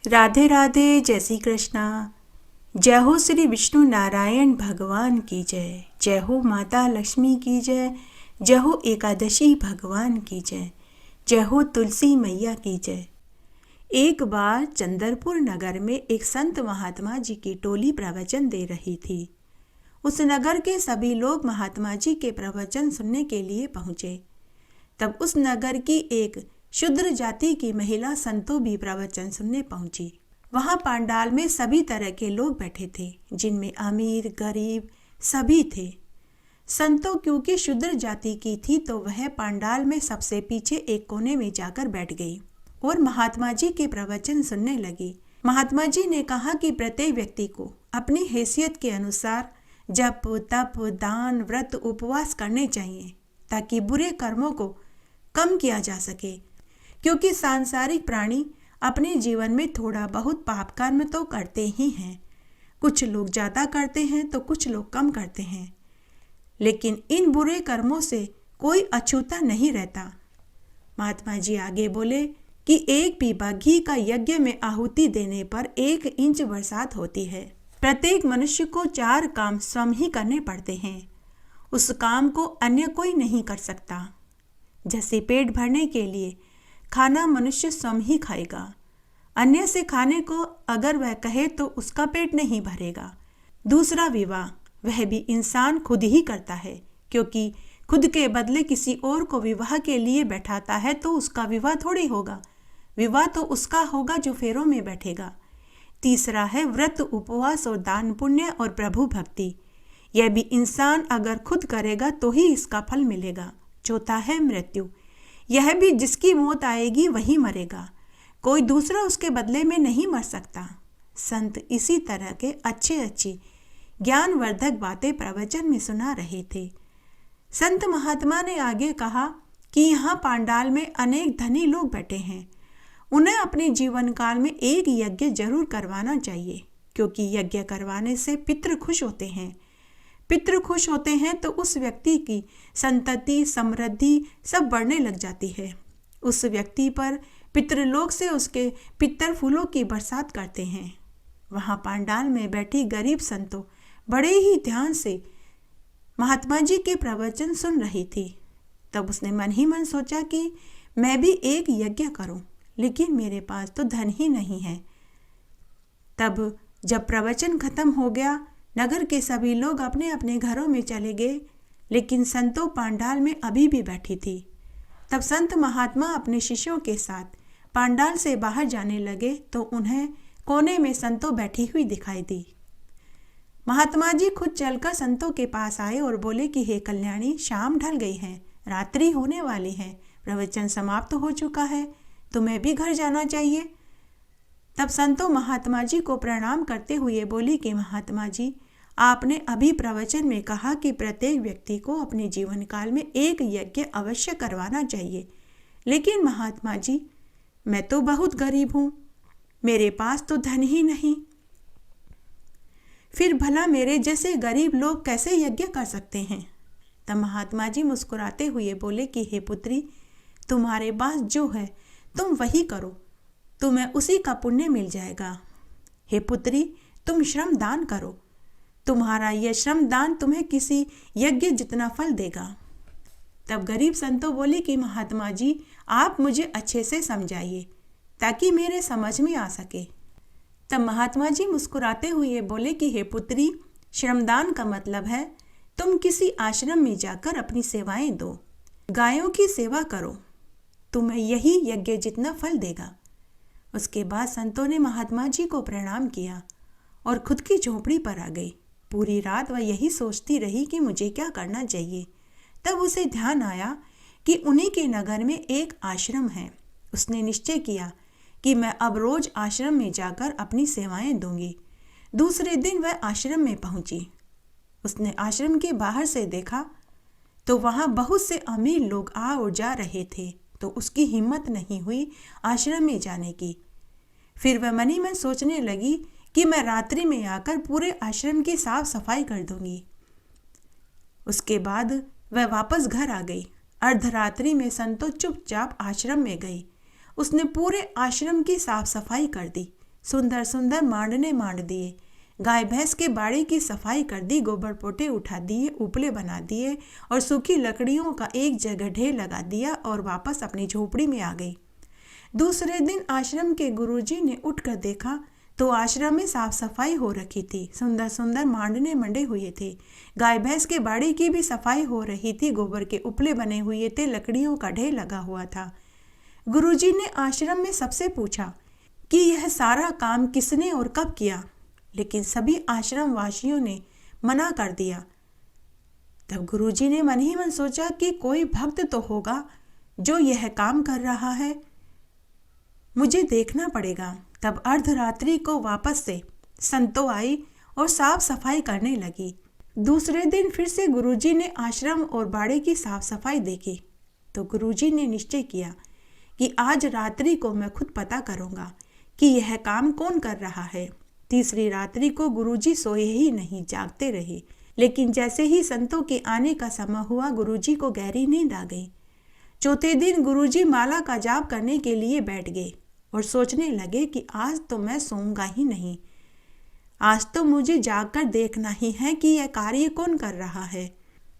राधे राधे, जय श्री कृष्णा। जय हो श्री विष्णु नारायण भगवान की जय। जय हो माता लक्ष्मी की जय। जय हो एकादशी भगवान की जय। जय हो तुलसी मैया की जय। एक बार चंदरपुर नगर में एक संत महात्मा जी की टोली प्रवचन दे रही थी। उस नगर के सभी लोग महात्मा जी के प्रवचन सुनने के लिए पहुंचे। तब उस नगर की एक शूद्र जाति की महिला संतों भी प्रवचन सुनने पहुंची। वहां पांडाल में सभी तरह के लोग बैठे थे, जिनमें अमीर गरीब सभी थे। संतों क्योंकि शूद्र जाति की थी तो वह पांडाल में सबसे पीछे एक कोने में जाकर बैठ गई और महात्मा जी के प्रवचन सुनने लगी। महात्मा जी ने कहा कि प्रत्येक व्यक्ति को अपनी हैसियत के अनुसार जप तप दान व्रत उपवास करने चाहिए ताकि बुरे कर्मों को कम किया जा सके, क्योंकि सांसारिक प्राणी अपने जीवन में थोड़ा बहुत पाप कर्म तो करते ही हैं। कुछ लोग ज़्यादा करते हैं तो कुछ लोग कम करते हैं, लेकिन इन बुरे कर्मों से कोई अछूता नहीं रहता। महात्मा जी आगे बोले कि एक पीपा घी का यज्ञ में आहुति देने पर 1 इंच बरसात होती है। प्रत्येक मनुष्य को 4 काम स्वयं ही करने पड़ते हैं। उस काम को अन्य कोई नहीं कर सकता। जैसे पेट भरने के लिए खाना मनुष्य स्वयं ही खाएगा, अन्य से खाने को अगर वह कहे तो उसका पेट नहीं भरेगा। दूसरा विवाह, वह भी इंसान खुद ही करता है, क्योंकि खुद के बदले किसी और को विवाह के लिए बैठाता है तो उसका विवाह थोड़ी होगा, विवाह तो उसका होगा जो फेरों में बैठेगा। तीसरा है व्रत उपवास और दान पुण्य और प्रभु भक्ति, यह भी इंसान अगर खुद करेगा तो ही इसका फल मिलेगा। चौथा है मृत्यु, यह भी जिसकी मौत आएगी वही मरेगा, कोई दूसरा उसके बदले में नहीं मर सकता। संत इसी तरह के अच्छी ज्ञानवर्धक बातें प्रवचन में सुना रहे थे। संत महात्मा ने आगे कहा कि यहाँ पांडाल में अनेक धनी लोग बैठे हैं, उन्हें अपने जीवन काल में एक यज्ञ जरूर करवाना चाहिए, क्योंकि यज्ञ करवाने से पितृ खुश होते हैं। पितृ खुश होते हैं तो उस व्यक्ति की संतति समृद्धि सब बढ़ने लग जाती है। उस व्यक्ति पर पितृलोक से उसके पितर फूलों की बरसात करते हैं। वहाँ पांडाल में बैठी गरीब संतों बड़े ही ध्यान से महात्मा जी के प्रवचन सुन रही थी। तब उसने मन ही मन सोचा कि मैं भी एक यज्ञ करूं, लेकिन मेरे पास तो धन ही नहीं है। तब जब प्रवचन खत्म हो गया, नगर के सभी लोग अपने अपने घरों में चले गए, लेकिन संतों पांडाल में अभी भी बैठी थी। तब संत महात्मा अपने शिष्यों के साथ पांडाल से बाहर जाने लगे तो उन्हें कोने में संतों बैठी हुई दिखाई दी। महात्मा जी खुद चलकर संतों के पास आए और बोले कि हे कल्याणी, शाम ढल गई है, रात्रि होने वाली है, प्रवचन समाप्त हो चुका है, तुम्हें भी घर जाना चाहिए। तब संतों महात्मा जी को प्रणाम करते हुए बोली कि महात्मा जी, आपने अभी प्रवचन में कहा कि प्रत्येक व्यक्ति को अपने जीवन काल में एक यज्ञ अवश्य करवाना चाहिए, लेकिन महात्मा जी मैं तो बहुत गरीब हूँ, मेरे पास तो धन ही नहीं, फिर भला मेरे जैसे गरीब लोग कैसे यज्ञ कर सकते हैं। तब महात्मा जी मुस्कुराते हुए बोले कि हे पुत्री, तुम्हारे पास जो है तुम वही करो, तुम्हें उसी का पुण्य मिल जाएगा। हे पुत्री, तुम श्रम दान करो, तुम्हारा यह श्रम दान तुम्हें किसी यज्ञ जितना फल देगा। तब गरीब संतों बोले कि महात्मा जी आप मुझे अच्छे से समझाइए ताकि मेरे समझ में आ सके। तब महात्मा जी मुस्कुराते हुए बोले कि हे पुत्री, श्रमदान का मतलब है तुम किसी आश्रम में जाकर अपनी सेवाएं दो, गायों की सेवा करो, तुम्हें यही यज्ञ जितना फल देगा। उसके बाद संतों ने महात्मा जी को प्रणाम किया और खुद की झोंपड़ी पर आ गई। पूरी रात वह यही सोचती रही कि मुझे क्या करना चाहिए। तब उसे ध्यान आया कि उन्हीं के नगर में एक आश्रम है। उसने निश्चय किया कि मैं अब रोज आश्रम में जाकर अपनी सेवाएं दूंगी। दूसरे दिन वह आश्रम में पहुंची। उसने आश्रम के बाहर से देखा तो वहां बहुत से अमीर लोग आ और जा रहे थे, तो उसकी हिम्मत नहीं हुई आश्रम में जाने की। फिर वह मन ही मन सोचने लगी कि मैं रात्रि में आकर पूरे आश्रम की साफ सफाई कर दूंगी। उसके बाद वह वापस घर आ गई। अर्धरात्रि में संतो चुपचाप आश्रम में गई। उसने पूरे आश्रम की साफ सफाई कर दी। सुंदर सुंदर मांडने मांड दिए, गाय भैंस के बाड़े की सफाई कर दी, गोबर पोटे उठा दिए, उपले बना दिए और सूखी लकड़ियों का एक जगह ढेर लगा दिया और वापस अपनी झोपड़ी में आ गई। दूसरे दिन आश्रम के गुरुजी ने उठकर देखा तो आश्रम में साफ सफाई हो रखी थी। सुंदर सुंदर मांडने मंडे हुए थे, गाय भैंस के बाड़े की भी सफाई हो रही थी, गोबर के उपले बने हुए थे, लकड़ियों का ढेर लगा हुआ था। गुरुजी ने आश्रम में सबसे पूछा कि यह सारा काम किसने और कब किया, लेकिन सभी आश्रम वासियों ने मना कर दिया। तब गुरुजी ने मन ही मन सोचा कि कोई भक्त तो होगा जो यह काम कर रहा है, मुझे देखना पड़ेगा। तब अर्धरात्रि को वापस से संतो आई और साफ सफाई करने लगी। दूसरे दिन फिर से गुरुजी ने आश्रम और बाड़े की साफ सफाई देखी तो गुरुजी ने निश्चय किया कि आज रात्रि को मैं खुद पता करूंगा कि यह काम कौन कर रहा है। तीसरी रात्रि को गुरुजी सोए ही नहीं, जागते रहे, लेकिन जैसे ही संतों के आने का समय हुआ गुरुजी को गहरी नींद आ गई। चौथे दिन गुरुजी माला का जाप करने के लिए बैठ गए और सोचने लगे कि आज तो मैं सोऊंगा ही नहीं, आज तो मुझे जागकर देखना ही है कि यह कार्य कौन कर रहा है।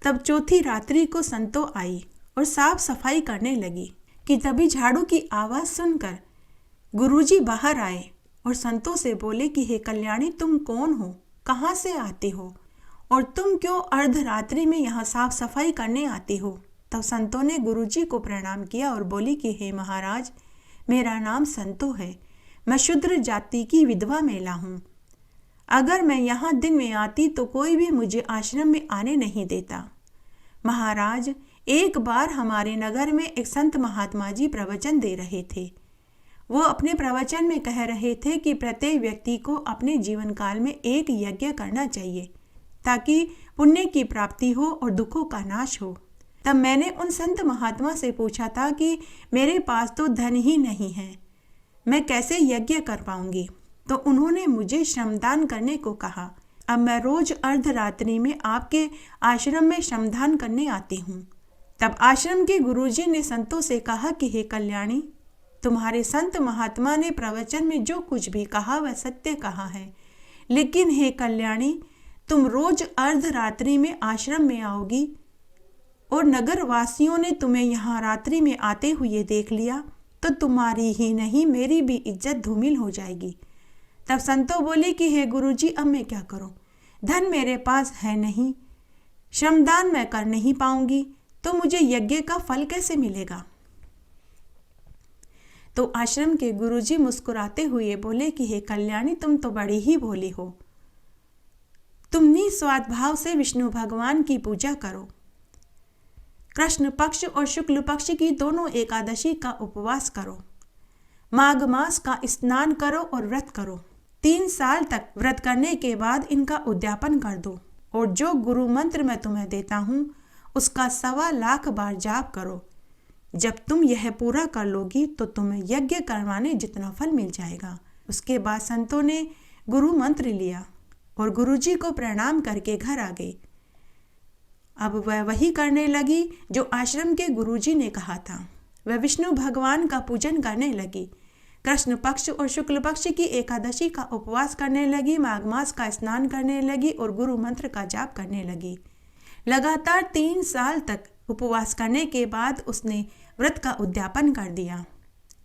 तब चौथी रात्रि को संतो आई और साफ सफाई करने लगी कि तभी झाड़ू की आवाज़ सुनकर गुरुजी बाहर आए और संतों से बोले कि हे कल्याणी, तुम कौन हो, कहाँ से आते हो और तुम क्यों अर्धरात्रि में यहाँ साफ सफाई करने आती हो। तब संतों ने गुरुजी को प्रणाम किया और बोली कि हे महाराज, मेरा नाम संतो है, मैं शूद्र जाति की विधवा महिला हूँ। अगर मैं यहाँ दिन में आती तो कोई भी मुझे आश्रम में आने नहीं देता। महाराज, एक बार हमारे नगर में एक संत महात्मा जी प्रवचन दे रहे थे। वो अपने प्रवचन में कह रहे थे कि प्रत्येक व्यक्ति को अपने जीवन काल में एक यज्ञ करना चाहिए ताकि पुण्य की प्राप्ति हो और दुखों का नाश हो। तब मैंने उन संत महात्मा से पूछा था कि मेरे पास तो धन ही नहीं है, मैं कैसे यज्ञ कर पाऊंगी। तो उन्होंने मुझे श्रमदान करने को कहा। अब मैं रोज अर्धरात्रि में आपके आश्रम में श्रमदान करने आती हूँ। तब आश्रम के गुरुजी ने संतों से कहा कि हे कल्याणी, तुम्हारे संत महात्मा ने प्रवचन में जो कुछ भी कहा वह सत्य कहा है, लेकिन हे कल्याणी, तुम रोज अर्धरात्रि में आश्रम में आओगी और नगर वासियों ने तुम्हें यहाँ रात्रि में आते हुए देख लिया तो तुम्हारी ही नहीं मेरी भी इज्जत धूमिल हो जाएगी। तब संतों बोले कि हे गुरुजी, अब मैं क्या करूं, धन मेरे पास है नहीं, श्रमदान मैं कर नहीं पाऊंगी, तो मुझे यज्ञ का फल कैसे मिलेगा। तो आश्रम के गुरुजी मुस्कुराते हुए बोले कि हे कल्याणी, तुम तो बड़ी ही भोली हो, तुम निस्वार्थ भाव से विष्णु भगवान की पूजा करो। कृष्ण पक्ष और शुक्ल पक्ष की दोनों एकादशी का उपवास करो, माघ मास का स्नान करो और व्रत करो। 3 साल तक व्रत करने के बाद इनका उद्यापन कर दो और जो गुरु मंत्र मैं तुम्हें देता हूँ उसका 1.25 लाख बार जाप करो। जब तुम यह पूरा कर लोगी तो तुम्हें यज्ञ करवाने जितना फल मिल जाएगा। उसके बाद संतों ने गुरु मंत्र लिया और गुरुजी को प्रणाम करके घर आ गई। अब वह वही करने लगी जो आश्रम के गुरुजी ने कहा था। वह विष्णु भगवान का पूजन करने लगी, कृष्ण पक्ष और शुक्ल पक्ष की एकादशी का उपवास करने लगी, माघ मास का स्नान करने लगी और गुरु मंत्र का जाप करने लगी। लगातार 3 साल तक उपवास करने के बाद उसने व्रत का उद्यापन कर दिया।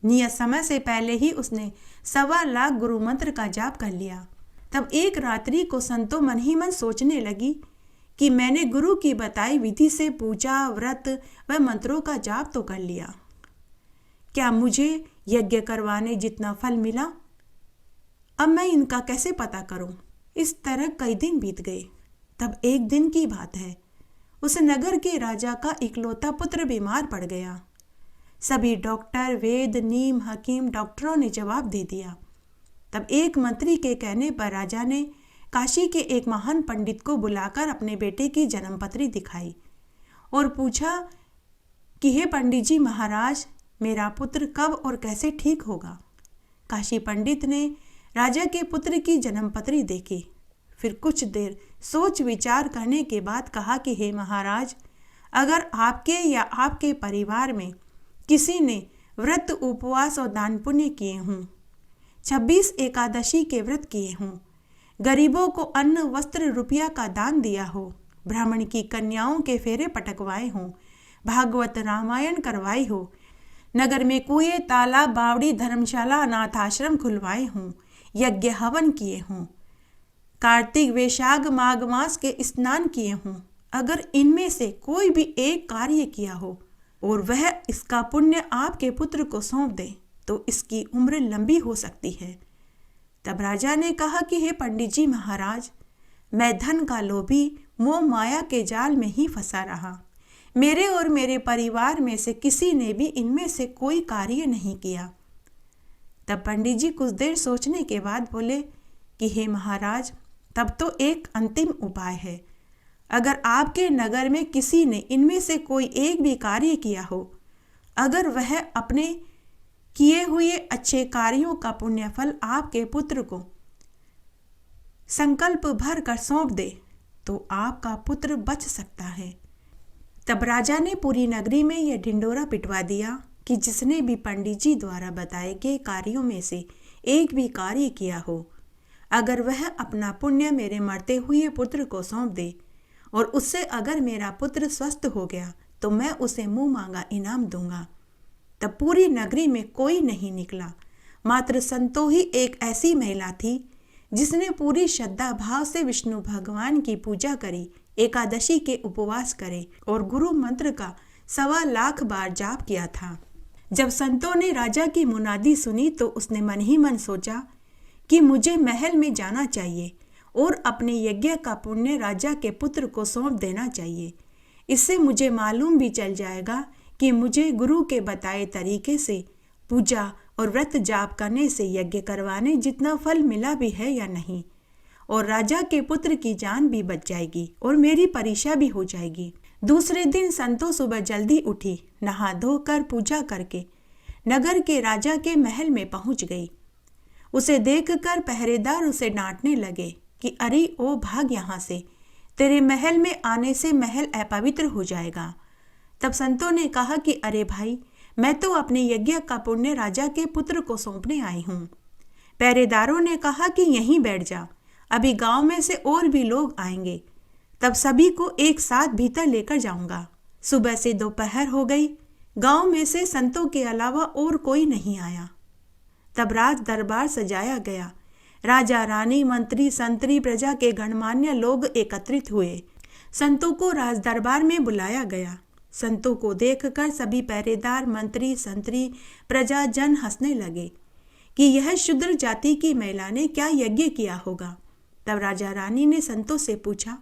नियत समय से पहले ही उसने 1.25 लाख गुरु मंत्र का जाप कर लिया। तब एक रात्रि को संतों मन ही मन सोचने लगी कि मैंने गुरु की बताई विधि से पूजा, व्रत व मंत्रों का जाप तो कर लिया, क्या मुझे यज्ञ करवाने जितना फल मिला? अब मैं इनका कैसे पता करूं? इस तरह कई दिन बीत गए। तब एक दिन की बात है, उस नगर के राजा का इकलौता पुत्र बीमार पड़ गया। सभी डॉक्टर, वेद, नीम, हकीम, डॉक्टरों ने जवाब दे दिया। तब एक मंत्री के कहने पर राजा ने काशी के एक महान पंडित को बुलाकर अपने बेटे की जन्मपत्री दिखाई और पूछा कि हे पंडित जी महाराज, मेरा पुत्र कब और कैसे ठीक होगा। काशी पंडित ने राजा के पुत्र की जन्मपत्री देखी, फिर कुछ देर सोच विचार करने के बाद कहा कि हे महाराज, अगर आपके या आपके परिवार में किसी ने व्रत, उपवास और दान पुण्य किए हों, 26 एकादशी के व्रत किए हों, गरीबों को अन्न वस्त्र रुपया का दान दिया हो, ब्राह्मण की कन्याओं के फेरे पटकवाए हों, भागवत रामायण करवाई हो, नगर में कुएं तालाब बावड़ी धर्मशाला अनाथ आश्रम खुलवाए हों, यज्ञ हवन किए हों, कार्तिक वैशाख माघ मास के स्नान किए हों, अगर इनमें से कोई भी एक कार्य किया हो और वह इसका पुण्य आपके पुत्र को सौंप दे तो इसकी उम्र लंबी हो सकती है। तब राजा ने कहा कि हे पंडित जी महाराज, मैं धन का लोभी मोह माया के जाल में ही फंसा रहा। मेरे और मेरे परिवार में से किसी ने भी इनमें से कोई कार्य नहीं किया। तब पंडित जी कुछ देर सोचने के बाद बोले कि हे महाराज, तब तो एक अंतिम उपाय है। अगर आपके नगर में किसी ने इनमें से कोई एक भी कार्य किया हो, अगर वह अपने किए हुए अच्छे कार्यों का पुण्य फल आपके पुत्र को संकल्प भर कर सौंप दे तो आपका पुत्र बच सकता है। तब राजा ने पूरी नगरी में यह ढिंडोरा पिटवा दिया कि जिसने भी पंडित जी द्वारा बताए गए कार्यों में से एक भी कार्य किया हो, अगर वह अपना पुण्य मेरे मरते हुए पुत्र को सौंप दे और उससे अगर मेरा पुत्र स्वस्थ हो गया तो मैं उसे मुंह मांगा इनाम दूंगा। तब पूरी नगरी में कोई नहीं निकला, मात्र संतोषी एक ऐसी महिला थी जिसने पूरी श्रद्धा भाव से विष्णु भगवान की पूजा करी, एकादशी के उपवास करे और गुरु मंत्र का 1.25 लाख बार जाप किया था। जब संतों ने राजा की मुनादी सुनी तो उसने मन ही मन सोचा कि मुझे महल में जाना चाहिए और अपने यज्ञ का पुण्य राजा के पुत्र को सौंप देना चाहिए। इससे मुझे मालूम भी चल जाएगा कि मुझे गुरु के बताए तरीके से पूजा और व्रत जाप करने से यज्ञ करवाने जितना फल मिला भी है या नहीं, और राजा के पुत्र की जान भी बच जाएगी और मेरी परीक्षा भी हो जाएगी। दूसरे दिन संतो सुबह जल्दी उठी, नहा धोकर पूजा करके नगर के राजा के महल में पहुंच गई। उसे देखकर पहरेदार उसे डांटने लगे कि अरे ओ भाग यहाँ से, तेरे महल में आने से महल अपवित्र हो जाएगा। तब संतों ने कहा कि अरे भाई, मैं तो अपने यज्ञ का पुण्य राजा के पुत्र को सौंपने आई हूँ। पहरेदारों ने कहा कि यहीं बैठ जा, अभी गांव में से और भी लोग आएंगे, तब सभी को एक साथ भीतर लेकर जाऊंगा। सुबह से दोपहर हो गई, गांव में से संतों के अलावा और कोई नहीं आया। तब राज दरबार सजाया गया। राजा रानी मंत्री संतरी प्रजा के गणमान्य लोग एकत्रित हुए। संतों को राज दरबार में बुलाया गया। संतों को देखकर सभी पहरेदार मंत्री संतरी प्रजा जन हंसने लगे कि यह शूद्र जाति की महिला ने क्या यज्ञ किया होगा। तब राजा रानी ने संतों से पूछा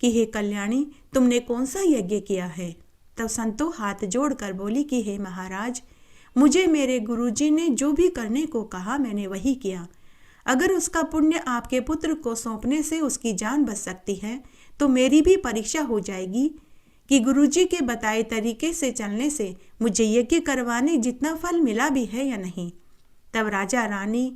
कि हे कल्याणी, तुमने कौन सा यज्ञ किया है। तब संतों हाथ जोड़कर बोली कि हे महाराज, मुझे मेरे गुरुजी ने जो भी करने को कहा मैंने वही किया। अगर उसका पुण्य आपके पुत्र को सौंपने से उसकी जान बच सकती है तो मेरी भी परीक्षा हो जाएगी कि गुरुजी के बताए तरीके से चलने से मुझे यज्ञ करवाने जितना फल मिला भी है या नहीं। तब राजा रानी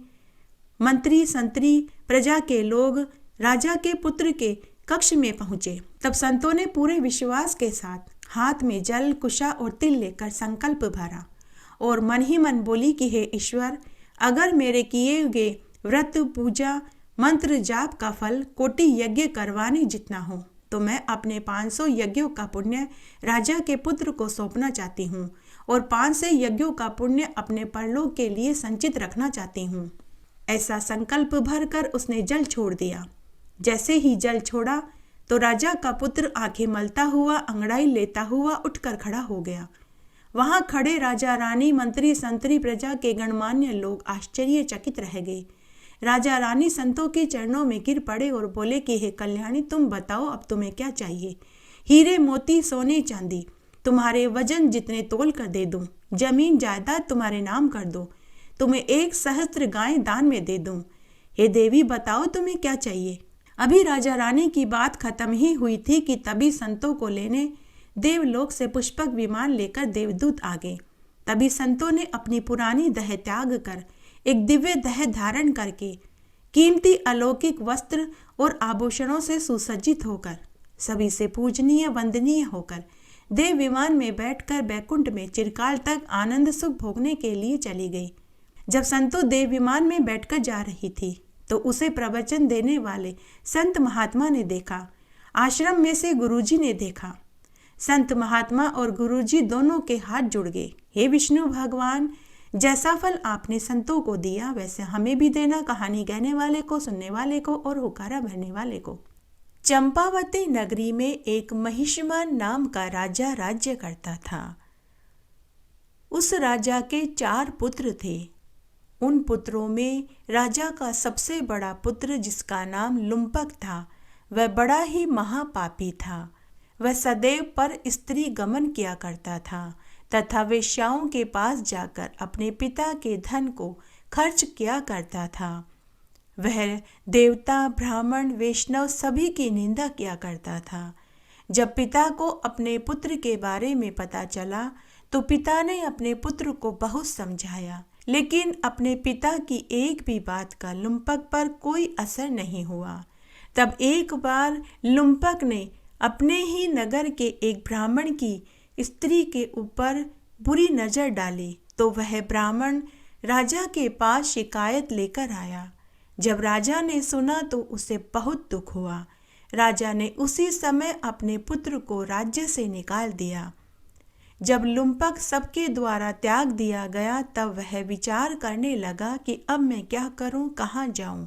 मंत्री संतरी प्रजा के लोग राजा के पुत्र के कक्ष में पहुंचे। तब संतों ने पूरे विश्वास के साथ हाथ में जल कुशा और तिल लेकर संकल्प भरा और मन ही मन बोली कि हे ईश्वर, अगर मेरे किए गए व्रत पूजा मंत्र जाप का फल कोटि यज्ञ करवाने जितना हो तो मैं अपने 500 यज्ञों का पुण्य राजा के पुत्र को सौंपना चाहती हूँ और 500 यज्ञों का पुण्य अपने परलोक के लिए संचित रखना चाहती हूँ। ऐसा संकल्प भरकर उसने जल छोड़ दिया। जैसे ही जल छोड़ा तो राजा का पुत्र आंखें मलता हुआ अंगड़ाई लेता हुआ उठकर खड़ा हो गया। वहां खड़े राजा रानी मंत्री संतरी प्रजा के गणमान्य लोग आश्चर्यचकित रह गए। राजा रानी संतों के चरणों में गिर पड़े और बोले कि हे कल्याणी, तुम बताओ अब तुम्हें क्या चाहिए। हीरे मोती सोने चांदी तुम्हारे वजन जितने तोल कर दे दूं, जमीन जायदाद तुम्हारे नाम कर दो, तुम्हें 1 सहस्त्र गाय दान में दे दूं। हे देवी, बताओ तुम्हें क्या चाहिए। अभी राजा रानी की बात खत्म ही हुई थी कि तभी संतों को लेने देवलोक से पुष्पक विमान लेकर देवदूत आ गए। तभी संतों ने अपनी पुरानी दह त्याग कर एक दिव्य दह धारण करके कीमती अलौकिक वस्त्र और आभूषणों से सुसज्जित होकर सभी से पूजनीय वंदनीय होकर देव विमान में बैठकर बैकुंठ में चिरकाल तक आनंद सुख भोगने के लिए चली गई। जब संतो देव विमान में बैठकर जा रही थी तो उसे प्रवचन देने वाले संत महात्मा ने देखा। आश्रम में से गुरुजी ने देखा। संत महात्मा और गुरुजी दोनों के हाथ जुड़ गए। हे विष्णु भगवान, जैसा फल आपने संतों को दिया वैसे हमें भी देना, कहानी कहने वाले को, सुनने वाले को और हुकारा भरने वाले को। चंपावती नगरी में एक महिषमान नाम का राजा राज्य करता था। उस राजा के 4 पुत्र थे। उन पुत्रों में राजा का सबसे बड़ा पुत्र, जिसका नाम लुम्पक था, वह बड़ा ही महापापी था। वह सदैव पर स्त्री गमन किया करता था तथा वेश्याओं के पास जाकर अपने पिता के धन को खर्च किया करता था। वह देवता, ब्राह्मण, वैष्णव सभी की निंदा किया करता था। जब पिता को अपने पुत्र के बारे में पता चला तो पिता ने अपने पुत्र को बहुत समझाया, लेकिन अपने पिता की एक भी बात का लुम्पक पर कोई असर नहीं हुआ। तब एक बार लुम्पक ने अपने ही नगर के एक ब्राह्मण की स्त्री के ऊपर बुरी नज़र डाली तो वह ब्राह्मण राजा के पास शिकायत लेकर आया। जब राजा ने सुना तो उसे बहुत दुख हुआ। राजा ने उसी समय अपने पुत्र को राज्य से निकाल दिया। जब लुम्पक सबके द्वारा त्याग दिया गया तब वह विचार करने लगा कि अब मैं क्या करूं, कहाँ जाऊं।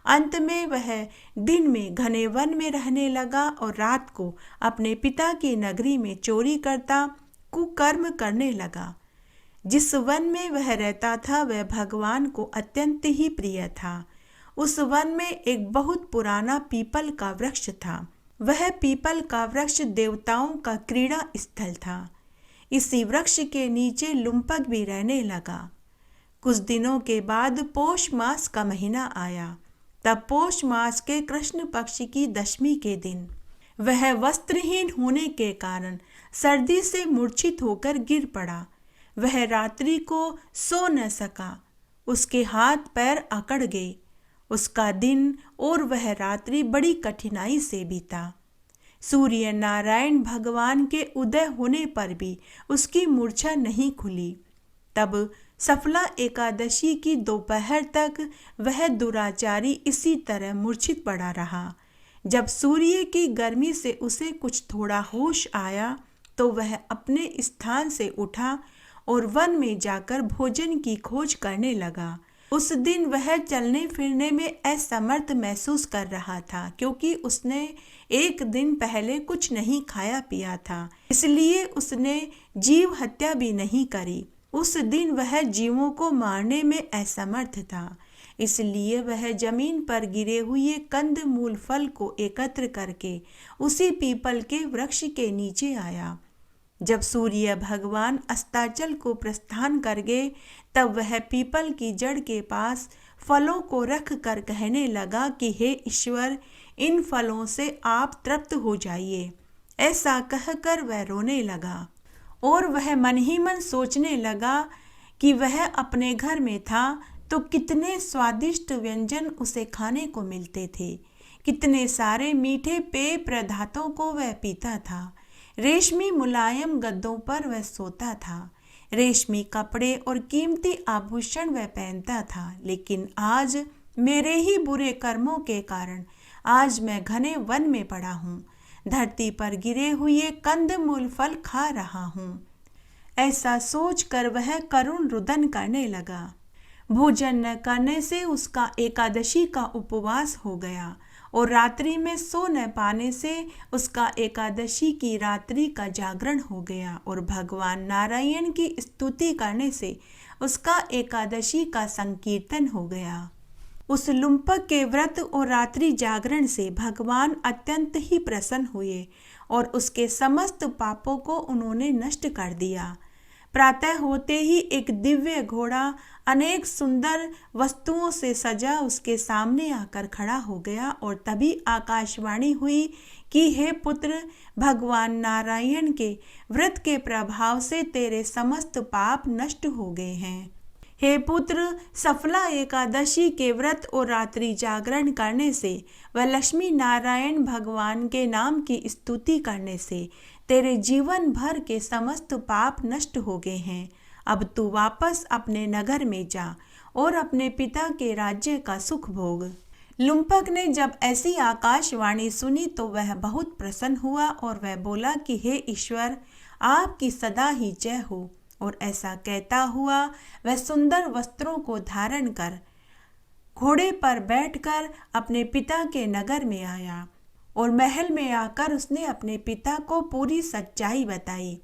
अंत में वह दिन में घने वन में रहने लगा और रात को अपने पिता की नगरी में चोरी करता, कुकर्म करने लगा। जिस वन में वह रहता था वह भगवान को अत्यंत ही प्रिय था। उस वन में एक बहुत पुराना पीपल का वृक्ष था। वह पीपल का वृक्ष देवताओं का क्रीड़ा स्थल था। इसी वृक्ष के नीचे लुम्पक भी रहने लगा। कुछ दिनों के बाद पौष मास का महीना आया। तब पौष मास के कृष्ण पक्ष की दशमी के दिन वह वस्त्रहीन होने के कारण सर्दी से मूर्छित होकर गिर पड़ा। वह रात्रि को सो न सका। उसके हाथ पैर अकड़ गए। उसका दिन और वह रात्रि बड़ी कठिनाई से बीता। सूर्य नारायण भगवान के उदय होने पर भी उसकी मूर्छा नहीं खुली। तब सफला एकादशी की दोपहर तक वह दुराचारी इसी तरह मूर्छित पड़ा रहा। जब सूर्य की गर्मी से उसे कुछ थोड़ा होश आया तो वह अपने स्थान से उठा और वन में जाकर भोजन की खोज करने लगा। उस दिन वह चलने फिरने में असमर्थ महसूस कर रहा था, क्योंकि उसने एक दिन पहले कुछ नहीं खाया पिया था, इसलिए उसने जीव हत्या भी नहीं करी। उस दिन वह जीवों को मारने में असमर्थ था, इसलिए वह जमीन पर गिरे हुए कंद मूल फल को एकत्र करके उसी पीपल के वृक्ष के नीचे आया। जब सूर्य भगवान अस्ताचल को प्रस्थान कर गए तब वह पीपल की जड़ के पास फलों को रख कर कहने लगा कि हे ईश्वर, इन फलों से आप तृप्त हो जाइए। ऐसा कहकर वह रोने लगा और वह मन ही मन सोचने लगा कि वह अपने घर में था तो कितने स्वादिष्ट व्यंजन उसे खाने को मिलते थे, कितने सारे मीठे पेय पदार्थों को वह पीता था। रेशमी मुलायम गद्दों पर वह सोता था। रेशमी कपड़े और कीमती आभूषण वह पहनता था। लेकिन आज मेरे ही बुरे कर्मों के कारण आज मैं घने वन में पड़ा हूँ, धरती पर गिरे हुए कंद मूल फल खा रहा हूँ। ऐसा सोचकर वह करुण रुदन करने लगा। भोजन न करने से उसका एकादशी का उपवास हो गया और रात्रि में सो न पाने से उसका एकादशी की रात्रि का जागरण हो गया और भगवान नारायण की स्तुति करने से उसका एकादशी का संकीर्तन हो गया। उस लुम्पक के व्रत और रात्रि जागरण से भगवान अत्यंत ही प्रसन्न हुए और उसके समस्त पापों को उन्होंने नष्ट कर दिया। प्रातः होते ही एक दिव्य घोड़ा अनेक सुंदर वस्तुओं से सजा उसके सामने आकर खड़ा हो गया और तभी आकाशवाणी हुई कि हे पुत्र, भगवान नारायण के व्रत के प्रभाव से तेरे समस्त पाप नष्ट हो गए हैं। हे पुत्र, सफला एकादशी के व्रत और रात्रि जागरण करने से व लक्ष्मी नारायण भगवान के नाम की स्तुति करने से तेरे जीवन भर के समस्त पाप नष्ट हो गए हैं। अब तू वापस अपने नगर में जा और अपने पिता के राज्य का सुख भोग। लुम्पक ने जब ऐसी आकाशवाणी सुनी तो वह बहुत प्रसन्न हुआ और वह बोला कि हे ईश्वर, आपकी सदा ही जय हो। और ऐसा कहता हुआ वह सुंदर वस्त्रों को धारण कर घोड़े पर बैठकर अपने पिता के नगर में आया और महल में आकर उसने अपने पिता को पूरी सच्चाई बताई।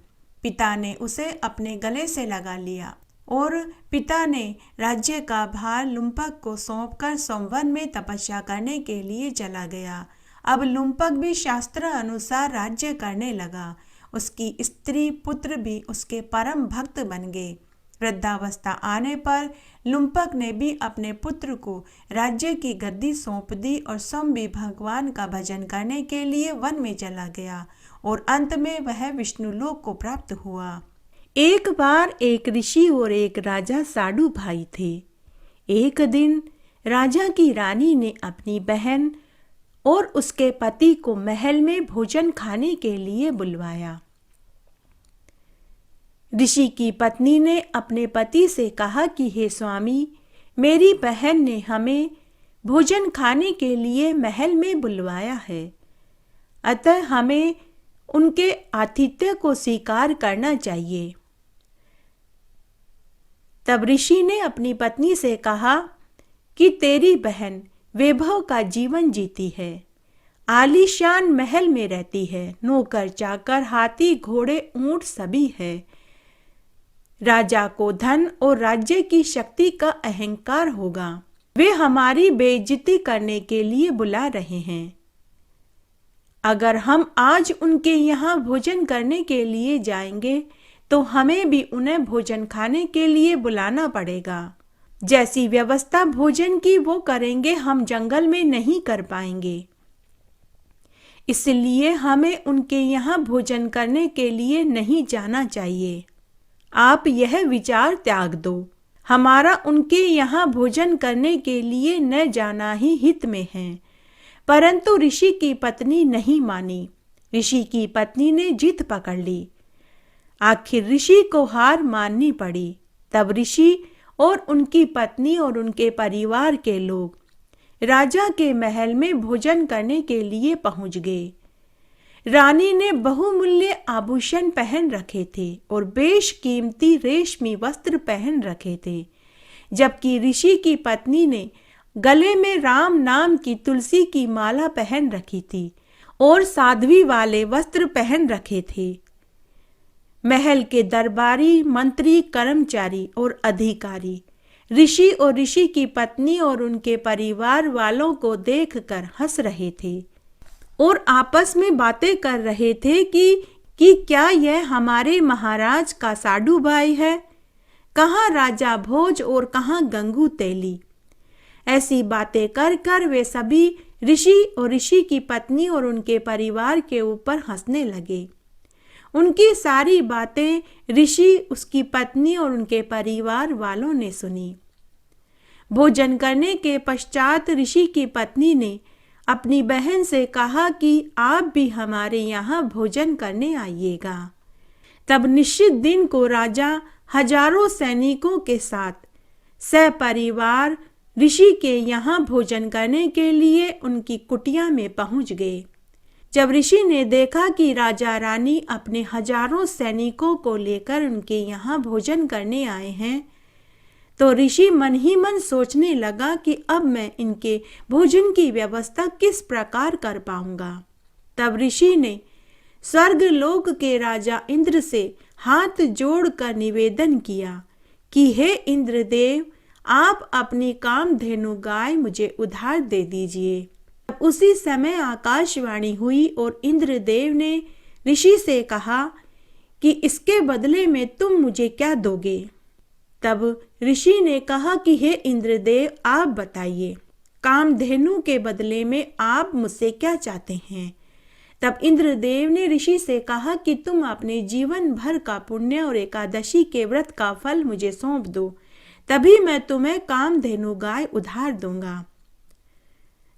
पिता ने उसे अपने गले से लगा लिया और पिता ने राज्य का भार लुम्पक को सौंपकर संवन में तपस्या करने के लिए चला गया। अब लुम्पक भी शास्त्र अनुसार राज्य करने लगा। उसकी स्त्री पुत्र भी उसके परम भक्त बन गए। वृद्धावस्था आने पर लुम्पक ने भी अपने पुत्र को राज्य की गद्दी सौंप दी और स्वयं भी भगवान का भजन करने के लिए वन में चला गया और अंत में वह विष्णुलोक को प्राप्त हुआ। एक बार एक ऋषि और एक राजा साडू भाई थे। एक दिन राजा की रानी ने अपनी बहन और उसके पति को महल में भोजन खाने के लिए बुलवाया। ऋषि की पत्नी ने अपने पति से कहा कि हे स्वामी, मेरी बहन ने हमें भोजन खाने के लिए महल में बुलवाया है, अतः हमें उनके आतिथ्य को स्वीकार करना चाहिए। तब ऋषि ने अपनी पत्नी से कहा कि तेरी बहन वैभव का जीवन जीती है, आलीशान महल में रहती है, नौकर चाकर हाथी घोड़े ऊंट सभी है। राजा को धन और राज्य की शक्ति का अहंकार होगा। वे हमारी बेइज्जती करने के लिए बुला रहे हैं। अगर हम आज उनके यहाँ भोजन करने के लिए जाएंगे तो हमें भी उन्हें भोजन खाने के लिए बुलाना पड़ेगा। जैसी व्यवस्था भोजन की वो करेंगे, हम जंगल में नहीं कर पाएंगे। इसलिए हमें उनके यहाँ भोजन करने के लिए नहीं जाना चाहिए। आप यह विचार त्याग दो। हमारा उनके यहाँ भोजन करने के लिए न जाना ही हित में है। परंतु ऋषि की पत्नी नहीं मानी। ऋषि की पत्नी ने जिद पकड़ ली। आखिर ऋषि को हार माननी पड़ी। तब ऋषि और उनकी पत्नी और उनके परिवार के लोग राजा के महल में भोजन करने के लिए पहुंच गए। रानी ने बहुमूल्य आभूषण पहन रखे थे और बेशकीमती रेशमी वस्त्र पहन रखे थे, जबकि ऋषि की पत्नी ने गले में राम नाम की तुलसी की माला पहन रखी थी और साध्वी वाले वस्त्र पहन रखे थे। महल के दरबारी, मंत्री, कर्मचारी और अधिकारी ऋषि और ऋषि की पत्नी और उनके परिवार वालों को देखकर हंस रहे थे और आपस में बातें कर रहे थे कि क्या यह हमारे महाराज का साडू भाई है? कहाँ राजा भोज और कहाँ गंगू तेली? ऐसी बातें कर कर वे सभी ऋषि और ऋषि की पत्नी और उनके परिवार के ऊपर हंसने लगे। उनकी सारी बातें ऋषि, उसकी पत्नी और उनके परिवार वालों ने सुनी। भोजन करने के पश्चात ऋषि की पत्नी ने अपनी बहन से कहा कि आप भी हमारे यहाँ भोजन करने आइएगा। तब निश्चित दिन को राजा हजारों सैनिकों के साथ सपरिवार ऋषि के यहाँ भोजन करने के लिए उनकी कुटिया में पहुँच गए। जब ऋषि ने देखा कि राजा रानी अपने हजारों सैनिकों को लेकर उनके यहाँ भोजन करने आए हैं, तो ऋषि मन ही मन सोचने लगा कि अब मैं इनके भोजन की व्यवस्था किस प्रकार कर पाऊंगा। तब ऋषि ने स्वर्गलोक के राजा इंद्र से हाथ जोड़कर निवेदन किया कि हे इंद्रदेव, आप अपनी कामधेनु गाय मुझे उधार दे दीजिए। उसी समय आकाशवाणी हुई और इंद्रदेव ने ऋषि से कहा कि इसके बदले में तुम मुझे क्या दोगे? तब ऋषि ने कहा कि हे इंद्रदेव, आप बताइए, कामधेनु के बदले में आप मुझसे क्या चाहते हैं? तब इंद्रदेव ने ऋषि से कहा कि तुम अपने जीवन भर का पुण्य और एकादशी के व्रत का फल मुझे सौंप दो, तभी मैं तुम्हें कामधेनु गाय उधार दूंगा।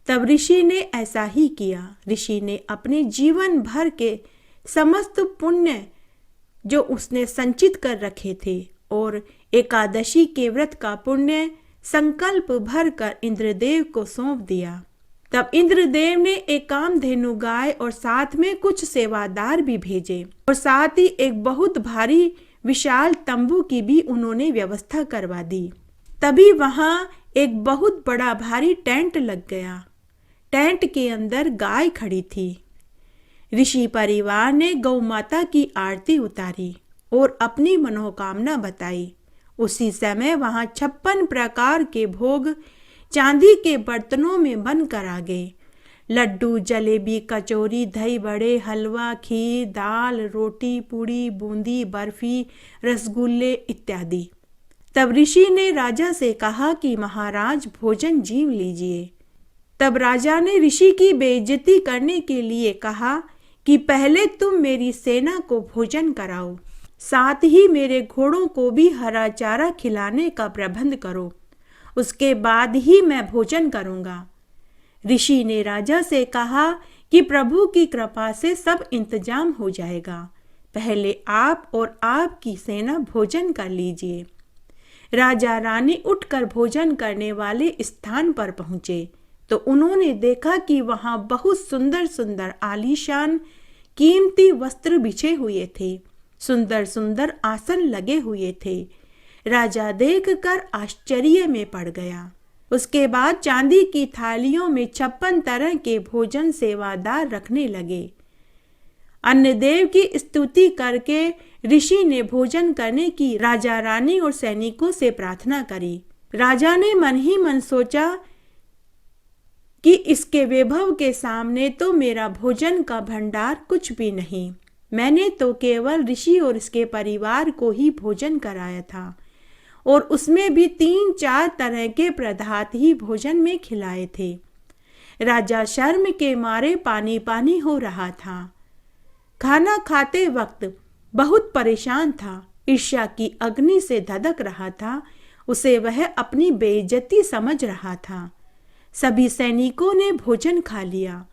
तब ऋषि ने ऐसा ही किया। ऋषि ने अपने जीवन भर के समस्त पुण्य जो उसने संचित कर रखे थे और एकादशी के व्रत का पुण्य संकल्प भर कर इंद्रदेव को सौंप दिया। तब इंद्रदेव ने एक कामधेनु गाय और साथ में कुछ सेवादार भी भेजे और साथ ही एक बहुत भारी विशाल तंबू की भी उन्होंने व्यवस्था करवा दी। तभी वहां एक बहुत बड़ा भारी टेंट लग गया। टेंट के अंदर गाय खड़ी थी। ऋषि परिवार ने गौ माता की आरती उतारी और अपनी मनोकामना बताई। उसी समय वहां 56 प्रकार के भोग चांदी के बर्तनों में बनकर आ गए। लड्डू, जलेबी, कचौरी, दही बड़े, हलवा, खीर, दाल, रोटी, पूड़ी, बूंदी, बर्फी, रसगुल्ले इत्यादि। तब ऋषि ने राजा से कहा कि महाराज भोजन जीव लीजिए। तब राजा ने ऋषि की बेइज्जती करने के लिए कहा कि पहले तुम मेरी सेना को भोजन कराओ, साथ ही मेरे घोड़ों को भी हरा चारा खिलाने का प्रबंध करो, उसके बाद ही मैं भोजन करूंगा। ऋषि ने राजा से कहा कि प्रभु की कृपा से सब इंतजाम हो जाएगा, पहले आप और आपकी सेना भोजन कर लीजिए। राजा रानी उठकर भोजन करने वाले स्थान पर पहुंचे तो उन्होंने देखा कि वहां बहुत सुंदर सुंदर आलीशान कीमती वस्त्र बिछे हुए थे, सुंदर सुंदर आसन लगे हुए थे। राजा देखकर आश्चर्य में पड़ गया। उसके बाद चांदी की थालियों में 56 तरह के भोजन सेवादार रखने लगे। अन्नदेव की स्तुति करके ऋषि ने भोजन करने की राजा रानी और सैनिकों से प्रार्थना करी। राजा ने मन ही मन सोचा कि इसके वैभव के सामने तो मेरा भोजन का भंडार कुछ भी नहीं। मैंने तो केवल ऋषि और इसके परिवार को ही भोजन कराया था और उसमें भी 3-4 तरह के पदार्थ ही भोजन में खिलाए थे। राजा शर्म के मारे पानी पानी हो रहा था। खाना खाते वक्त बहुत परेशान था, ईर्ष्या की अग्नि से धधक रहा था। उसे वह अपनी बेइज्जती समझ रहा था। सभी सैनिकों ने भोजन खा लिया।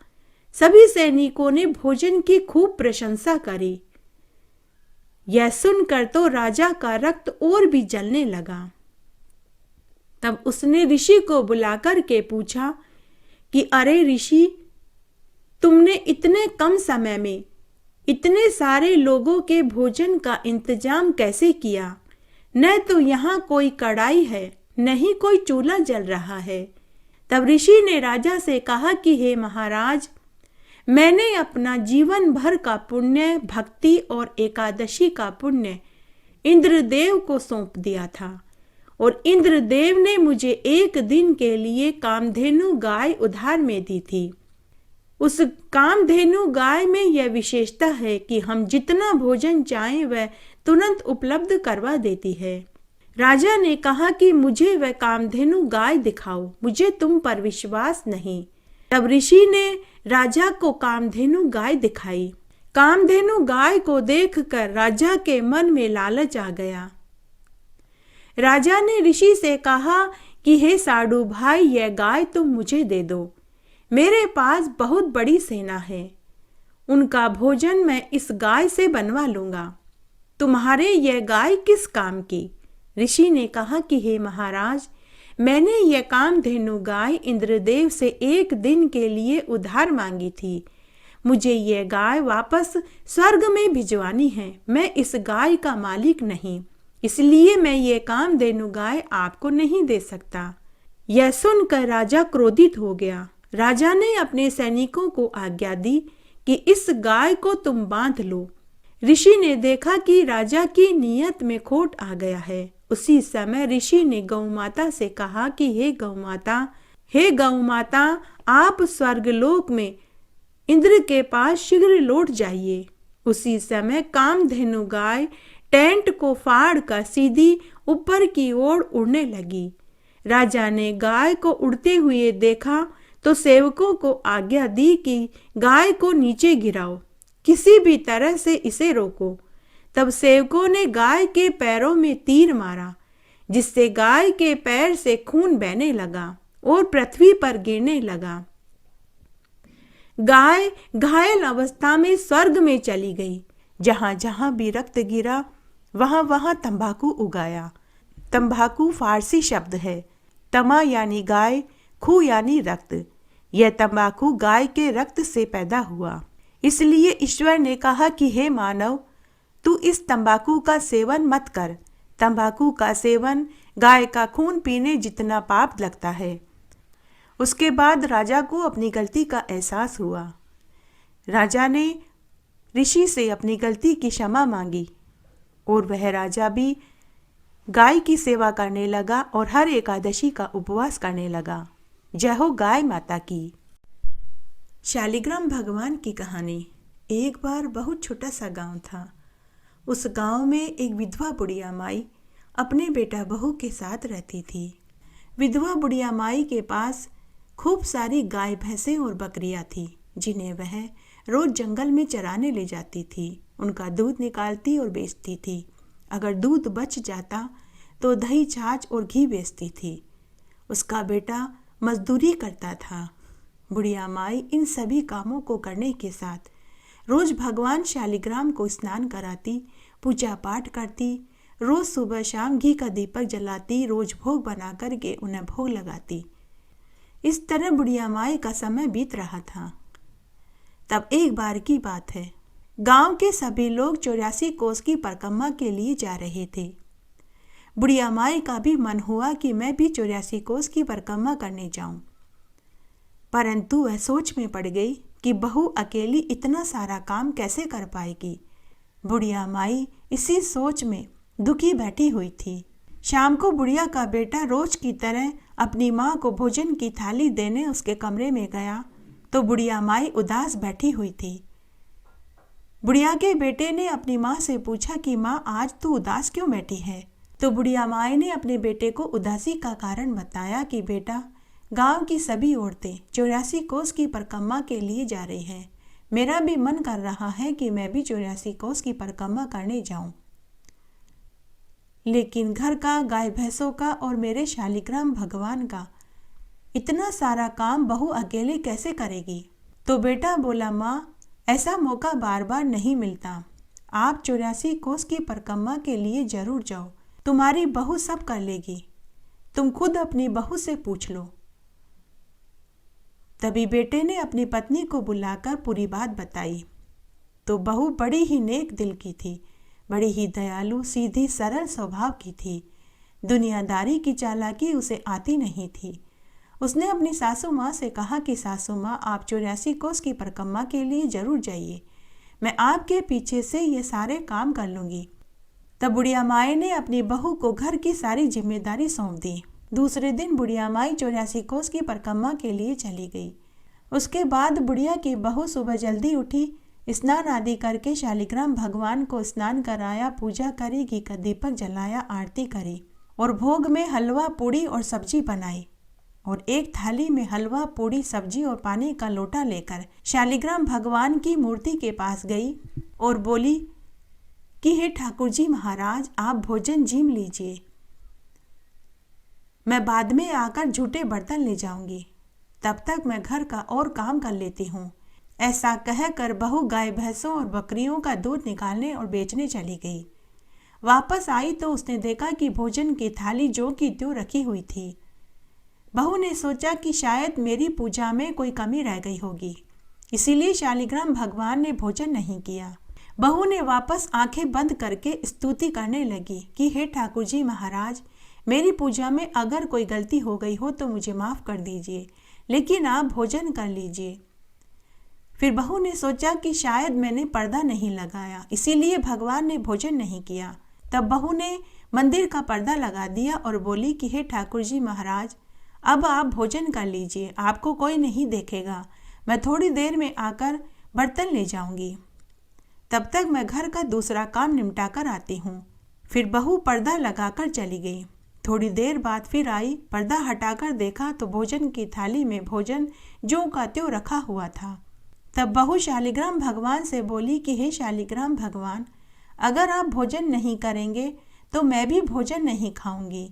सभी सैनिकों ने भोजन की खूब प्रशंसा करी। यह सुनकर तो राजा का रक्त और भी जलने लगा। तब उसने ऋषि को बुलाकर के पूछा कि अरे ऋषि, तुमने इतने कम समय में इतने सारे लोगों के भोजन का इंतजाम कैसे किया? न तो यहाँ कोई कढ़ाई है, न ही कोई चूल्हा जल रहा है। तब ऋषि ने राजा से कहा कि हे महाराज, मैंने अपना जीवन भर का पुण्य, भक्ति और एकादशी का पुण्य इंद्रदेव को सौंप दिया था और इंद्रदेव ने मुझे एक दिन के लिए कामधेनु गाय उधार में दी थी। उस कामधेनु गाय में यह विशेषता है कि हम जितना भोजन चाहें वह तुरंत उपलब्ध करवा देती है। राजा ने कहा कि मुझे वह कामधेनु गाय दिखाओ, मुझे तुम पर विश्वास नहीं। तब ऋषि ने राजा को कामधेनु गाय दिखाई। कामधेनु गाय को देखकर राजा के मन में लालच आ गया। राजा ने ऋषि से कहा कि हे साधु भाई, यह गाय तुम मुझे दे दो। मेरे पास बहुत बड़ी सेना है, उनका भोजन मैं इस गाय से बनवा लूंगा। तुम्हारे यह गाय किस काम की? ऋषि ने कहा कि हे महाराज, मैंने यह कामधेनु गाय इंद्रदेव से एक दिन के लिए उधार मांगी थी। मुझे यह गाय वापस स्वर्ग में भिजवानी है। मैं इस गाय का मालिक नहीं, इसलिए मैं ये कामधेनु गाय आपको नहीं दे सकता। यह सुनकर राजा क्रोधित हो गया। राजा ने अपने सैनिकों को आज्ञा दी कि इस गाय को तुम बांध लो। ऋषि ने देखा कि राजा की नीयत में खोट आ गया है। उसी समय ऋषि ने गौ माता से कहा कि हे गौ माता, आप स्वर्गलोक में इंद्र के पास शीघ्र लौट जाइए। उसी समय कामधेनु गाय टेंट को फाड़ कर सीधी ऊपर की ओर उड़ने लगी। राजा ने गाय को उड़ते हुए देखा तो सेवकों को आज्ञा दी कि गाय को नीचे गिराओ, किसी भी तरह से इसे रोको। तब सेवकों ने गाय के पैरों में तीर मारा, जिससे गाय के पैर से खून बहने लगा और पृथ्वी पर गिरने लगा। गाय घायल अवस्था में स्वर्ग में चली गई। जहां जहां भी रक्त गिरा वहां वहां तंबाकू उगाया। तंबाकू फारसी शब्द है। तमा यानी गाय, खू यानी रक्त। यह तंबाकू गाय के रक्त से पैदा हुआ। इसलिए ईश्वर ने कहा कि हे मानव, तू इस तंबाकू का सेवन मत कर। तंबाकू का सेवन गाय का खून पीने जितना पाप लगता है। उसके बाद राजा को अपनी गलती का एहसास हुआ। राजा ने ऋषि से अपनी गलती की क्षमा मांगी और वह राजा भी गाय की सेवा करने लगा और हर एकादशी का उपवास करने लगा। जय हो गाय माता की। शालिग्राम भगवान की कहानी। एक बार बहुत छोटा सा गांव था। उस गांव में एक विधवा बुढ़िया माई अपने बेटा बहू के साथ रहती थी। विधवा बुढ़िया माई के पास खूब सारी गाय भैंसें और बकरियां थी, जिन्हें वह रोज जंगल में चराने ले जाती थी। उनका दूध निकालती और बेचती थी। अगर दूध बच जाता तो दही, छाछ और घी बेचती थी। उसका बेटा मजदूरी करता था। बुढ़िया माई इन सभी कामों को करने के साथ रोज भगवान शालिग्राम को स्नान कराती, पूजा पाठ करती, रोज सुबह शाम घी का दीपक जलाती, रोज भोग बना करके उन्हें भोग लगाती। इस तरह बुढ़िया माई का समय बीत रहा था। तब एक बार की बात है, गांव के सभी लोग 84 कोस की परिक्रमा के लिए जा रहे थे। बुढ़िया माई का भी मन हुआ कि मैं भी 84 कोस की परिक्रमा करने जाऊं, परंतु वह सोच में पड़ गई कि बहू अकेली इतना सारा काम कैसे कर पाएगी। बुढ़िया माई इसी सोच में दुखी बैठी हुई थी। शाम को बुढ़िया का बेटा रोज की तरह अपनी माँ को भोजन की थाली देने उसके कमरे में गया तो बुढ़िया माई उदास बैठी हुई थी। बुढ़िया के बेटे ने अपनी माँ से पूछा कि माँ, आज तू उदास क्यों बैठी है? तो बुढ़िया माई ने अपने बेटे को उदासी का कारण बताया कि बेटा, गांव की सभी औरतें 84 कोस की परिक्रमा के लिए जा रही हैं। मेरा भी मन कर रहा है कि मैं भी 84 कोस की परिक्रमा करने जाऊं, लेकिन घर का, गाय भैंसों का और मेरे शालिग्राम भगवान का इतना सारा काम बहू अकेले कैसे करेगी? तो बेटा बोला, माँ, ऐसा मौका बार बार नहीं मिलता। आप 84 कोस की परिक्रमा के लिए जरूर जाओ, तुम्हारी बहू सब कर लेगी। तुम खुद अपनी बहू से पूछ लो। तभी बेटे ने अपनी पत्नी को बुलाकर पूरी बात बताई। तो बहू बड़ी ही नेक दिल की थी, बड़ी ही दयालु, सीधी, सरल स्वभाव की थी। दुनियादारी की चालाकी उसे आती नहीं थी। उसने अपनी सासू माँ से कहा कि सासू माँ, आप 84 कोस की परिक्रमा के लिए जरूर जाइए, मैं आपके पीछे से ये सारे काम कर लूँगी। तब बुढ़िया माई ने अपनी बहू को घर की सारी जिम्मेदारी सौंप दी। दूसरे दिन बुढ़िया माई 84 कोस की परिक्रमा के लिए चली गई। उसके बाद बुढ़िया की बहू सुबह जल्दी उठी, स्नान आदि करके शालिग्राम भगवान को स्नान कराया, पूजा करी, घी का दीपक जलाया, आरती करी और भोग में हलवा, पूड़ी और सब्जी बनाई। और एक थाली में हलवा, पूड़ी, सब्जी और पानी का लोटा लेकर शालिग्राम भगवान की मूर्ति के पास गई और बोली कि हे ठाकुर जी महाराज, आप भोजन जीम लीजिए, मैं बाद में आकर झूठे बर्तन ले जाऊंगी, तब तक मैं घर का और काम कर लेती हूँ। ऐसा कहकर बहू गाय भैंसों और बकरियों का दूध निकालने और बेचने चली गई। वापस आई तो उसने देखा कि भोजन की थाली जो की त्यों रखी हुई थी। बहू ने सोचा कि शायद मेरी पूजा में कोई कमी रह गई होगी, इसीलिए शालिग्राम भगवान ने भोजन नहीं किया। बहू ने वापस आंखें बंद करके स्तुति करने लगी कि हे ठाकुर जी महाराज, मेरी पूजा में अगर कोई गलती हो गई हो तो मुझे माफ़ कर दीजिए, लेकिन आप भोजन कर लीजिए। फिर बहू ने सोचा कि शायद मैंने पर्दा नहीं लगाया, इसीलिए भगवान ने भोजन नहीं किया। तब बहू ने मंदिर का पर्दा लगा दिया और बोली कि हे ठाकुर जी महाराज, अब आप भोजन कर लीजिए, आपको कोई नहीं देखेगा, मैं थोड़ी देर में आकर बर्तन ले जाऊंगी, तब तक मैं घर का दूसरा काम निपटा कर आती हूँ। फिर बहू पर्दा लगाकर चली गई। थोड़ी देर बाद फिर आई, पर्दा हटाकर देखा तो भोजन की थाली में भोजन ज्यों का त्यों रखा हुआ था। तब बहू शालिग्राम भगवान से बोली कि हे शालिग्राम भगवान, अगर आप भोजन नहीं करेंगे तो मैं भी भोजन नहीं खाऊंगी,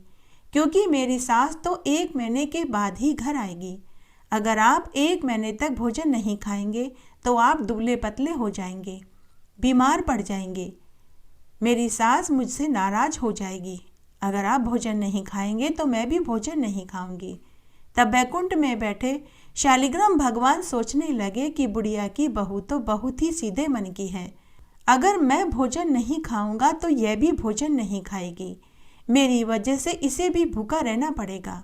क्योंकि मेरी सास तो 1 महीने के बाद ही घर आएगी। अगर आप 1 महीने तक भोजन नहीं खाएंगे तो आप दुबले पतले हो जाएंगे, बीमार पड़ जाएंगे, मेरी सास मुझसे नाराज हो जाएगी। अगर आप भोजन नहीं खाएंगे तो मैं भी भोजन नहीं खाऊंगी। तब बैकुंठ में बैठे शालिग्राम भगवान सोचने लगे कि बुढ़िया की बहू तो बहुत ही सीधे मन की है। अगर मैं भोजन नहीं खाऊंगा तो यह भी भोजन नहीं खाएगी। मेरी वजह से इसे भी भूखा रहना पड़ेगा।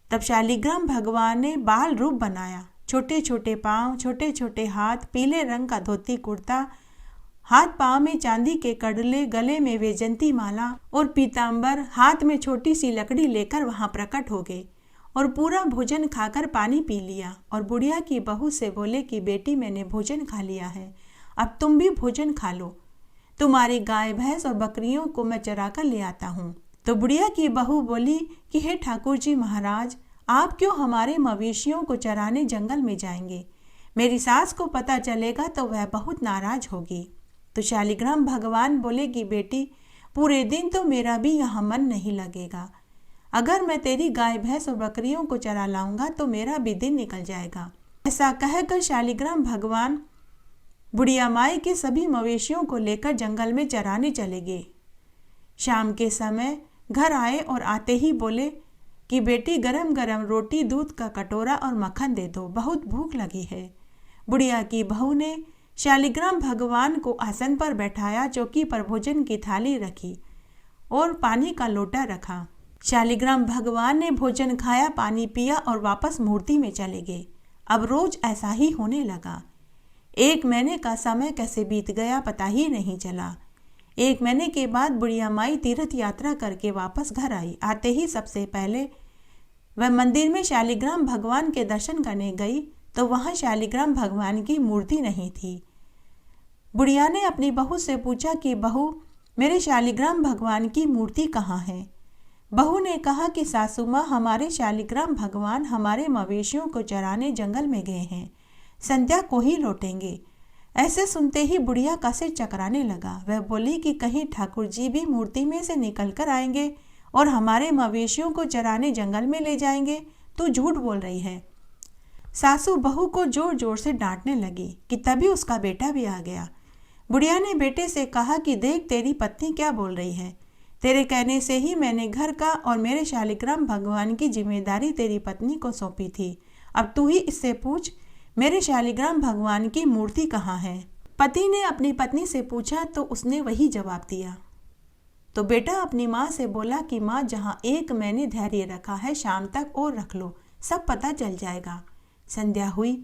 तब शालिग्राम भगवान ने बाल रूप बनाया। छोटे छोटे पाँव, छोटे छोटे हाथ, पीले रंग का धोती कुर्ता, हाथ पाँव में चांदी के कड़ले, गले में वैजंती माला और पीताम्बर, हाथ में छोटी सी लकड़ी लेकर वहां प्रकट हो गए और पूरा भोजन खाकर पानी पी लिया। और बुढ़िया की बहू से बोले कि बेटी, मैंने भोजन खा लिया है, अब तुम भी भोजन खा लो। तुम्हारी गाय भैंस और बकरियों को मैं चरा कर ले आता हूँ। तो बुढ़िया की बहू बोली कि हे ठाकुर जी महाराज, आप क्यों हमारे मवेशियों को चराने जंगल में जाएंगे? मेरी सास को पता चलेगा तो वह बहुत नाराज होगी। तो शालिग्राम भगवान बोले कि बेटी, पूरे दिन तो मेरा भी यहाँ मन नहीं लगेगा। अगर मैं तेरी गाय भैंस और बकरियों को चरा लाऊंगा तो मेरा भी दिन निकल जाएगा। ऐसा कहकर शालिग्राम भगवान बुढ़िया माई के सभी मवेशियों को लेकर जंगल में चराने चले गए। शाम के समय घर आए और आते ही बोले कि बेटी, गरम गरम रोटी, दूध का कटोरा और मक्खन दे दो, बहुत भूख लगी है। बुढ़िया की बहू ने शालिग्राम भगवान को आसन पर बैठाया, चौकी पर भोजन की थाली रखी और पानी का लोटा रखा। शालिग्राम भगवान ने भोजन खाया, पानी पिया और वापस मूर्ति में चले गए। अब रोज ऐसा ही होने लगा। 1 महीने का समय कैसे बीत गया पता ही नहीं चला। 1 महीने के बाद बुढ़िया माई तीर्थ यात्रा करके वापस घर आई। आते ही सबसे पहले वह मंदिर में शालिग्राम भगवान के दर्शन करने गई तो वहाँ शालिग्राम भगवान की मूर्ति नहीं थी। बुढ़िया ने अपनी बहू से पूछा कि बहू, मेरे शालिग्राम भगवान की मूर्ति कहाँ है? बहू ने कहा कि सासू माँ, हमारे शालिग्राम भगवान हमारे मवेशियों को चराने जंगल में गए हैं, संध्या को ही लौटेंगे। ऐसे सुनते ही बुढ़िया का सिर चकराने लगा। वह बोली कि कहीं ठाकुर जी भी मूर्ति में से निकल कर आएंगे और हमारे मवेशियों को चराने जंगल में ले जाएंगे। तू झूठ बोल रही है। सासू बहू को जोर जोर से डांटने लगी कि तभी उसका बेटा भी आ गया। बुढ़िया ने बेटे से कहा कि देख, तेरी पत्नी क्या बोल रही है। तेरे कहने से ही मैंने घर का और मेरे शालिग्राम भगवान की जिम्मेदारी तेरी पत्नी को सौंपी थी। अब तू ही इससे पूछ, मेरे शालिग्राम भगवान की मूर्ति कहाँ है? पति ने अपनी पत्नी से पूछा तो उसने वही जवाब दिया। तो बेटा अपनी माँ से बोला कि माँ, जहाँ 1 महीने धैर्य रखा है, शाम तक और रख लो, सब पता चल जाएगा। संध्या हुई।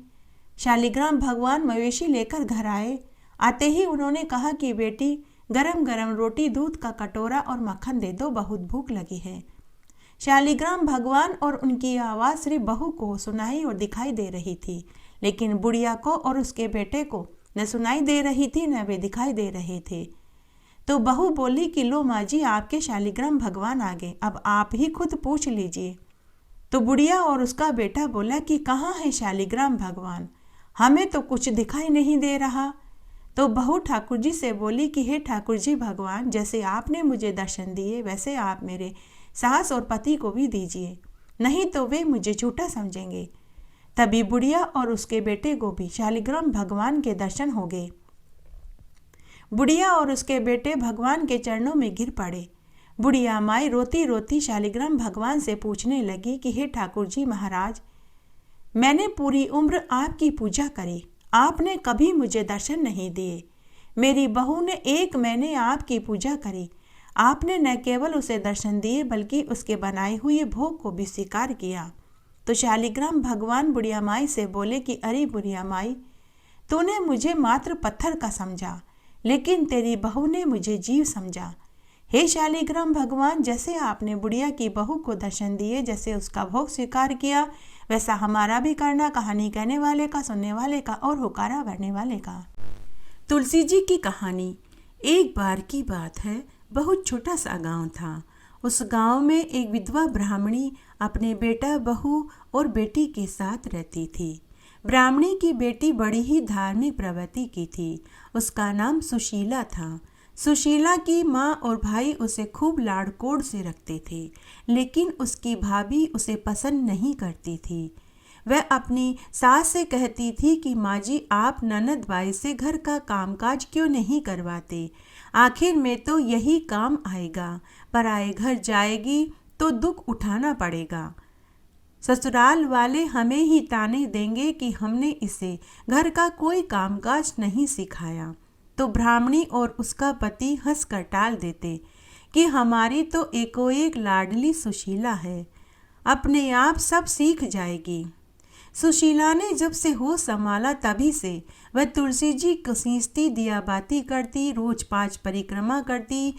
शालिग्राम भगवान मवेशी लेकर घर आए। आते ही उन्होंने कहा कि बेटी, गरम गरम रोटी, दूध का कटोरा और मक्खन दे दो, बहुत भूख लगी है। शालिग्राम भगवान और उनकी आवाज़ सिर्फ बहू को सुनाई और दिखाई दे रही थी, लेकिन बुढ़िया को और उसके बेटे को न सुनाई दे रही थी न वे दिखाई दे रहे थे। तो बहू बोली कि लो माँ जी, आपके शालिग्राम भगवान आ गए, अब आप ही खुद पूछ लीजिए। तो बुढ़िया और उसका बेटा बोला कि कहाँ है शालिग्राम भगवान, हमें तो कुछ दिखाई नहीं दे रहा। तो बहू ठाकुर जी से बोली कि हे ठाकुर जी भगवान, जैसे आपने मुझे दर्शन दिए वैसे आप मेरे सास और पति को भी दीजिए, नहीं तो वे मुझे झूठा समझेंगे। तभी बुढ़िया और उसके बेटे को भी शालिग्राम भगवान के दर्शन हो गए। बुढ़िया और उसके बेटे भगवान के चरणों में गिर पड़े। बुढ़िया माई रोती रोती शालिग्राम भगवान से पूछने लगी कि हे ठाकुर जी महाराज, मैंने पूरी उम्र आपकी पूजा करी, आपने कभी मुझे दर्शन नहीं दिए। मेरी बहू ने 1 महीने आपकी पूजा करी, आपने न केवल उसे दर्शन दिए बल्कि उसके बनाए हुए भोग को भी स्वीकार किया। तो शालिग्राम भगवान बुढ़िया माई से बोले कि अरे बुढ़िया माई, तूने मुझे मात्र पत्थर का समझा, लेकिन तेरी बहू ने मुझे जीव समझा। हे शालिग्राम भगवान, जैसे आपने बुढ़िया की बहू को दर्शन दिए, जैसे उसका भोग स्वीकार किया, वैसा हमारा भी करना, कहानी कहने वाले का, सुनने वाले का और हुकारा भरने वाले का। तुलसी जी की कहानी। एक बार की बात है, बहुत छोटा सा गांव था। उस गांव में एक विधवा ब्राह्मणी अपने बेटा, बहू और बेटी के साथ रहती थी। ब्राह्मणी की बेटी बड़ी ही धार्मिक प्रवृत्ति की थी। उसका नाम सुशीला था। सुशीला की माँ और भाई उसे खूब लाड़-कोड़ से रखते थे, लेकिन उसकी भाभी उसे पसंद नहीं करती थी। वह अपनी सास से कहती थी कि माँ जी, आप ननद बाई से घर का कामकाज क्यों नहीं करवाते? आखिर में तो यही काम आएगा। पराए घर जाएगी तो दुख उठाना पड़ेगा। ससुराल वाले हमें ही ताने देंगे कि हमने इसे घर का कोई कामकाज नहीं सिखाया। तो ब्राह्मणी और उसका पति हंसकर टाल देते कि हमारी तो एकोएक लाडली सुशीला है, अपने आप सब सीख जाएगी। सुशीला ने जब से होश संभाला तभी से वह तुलसी जी को सींचती, दिया बाती करती, रोज 5 परिक्रमा करती,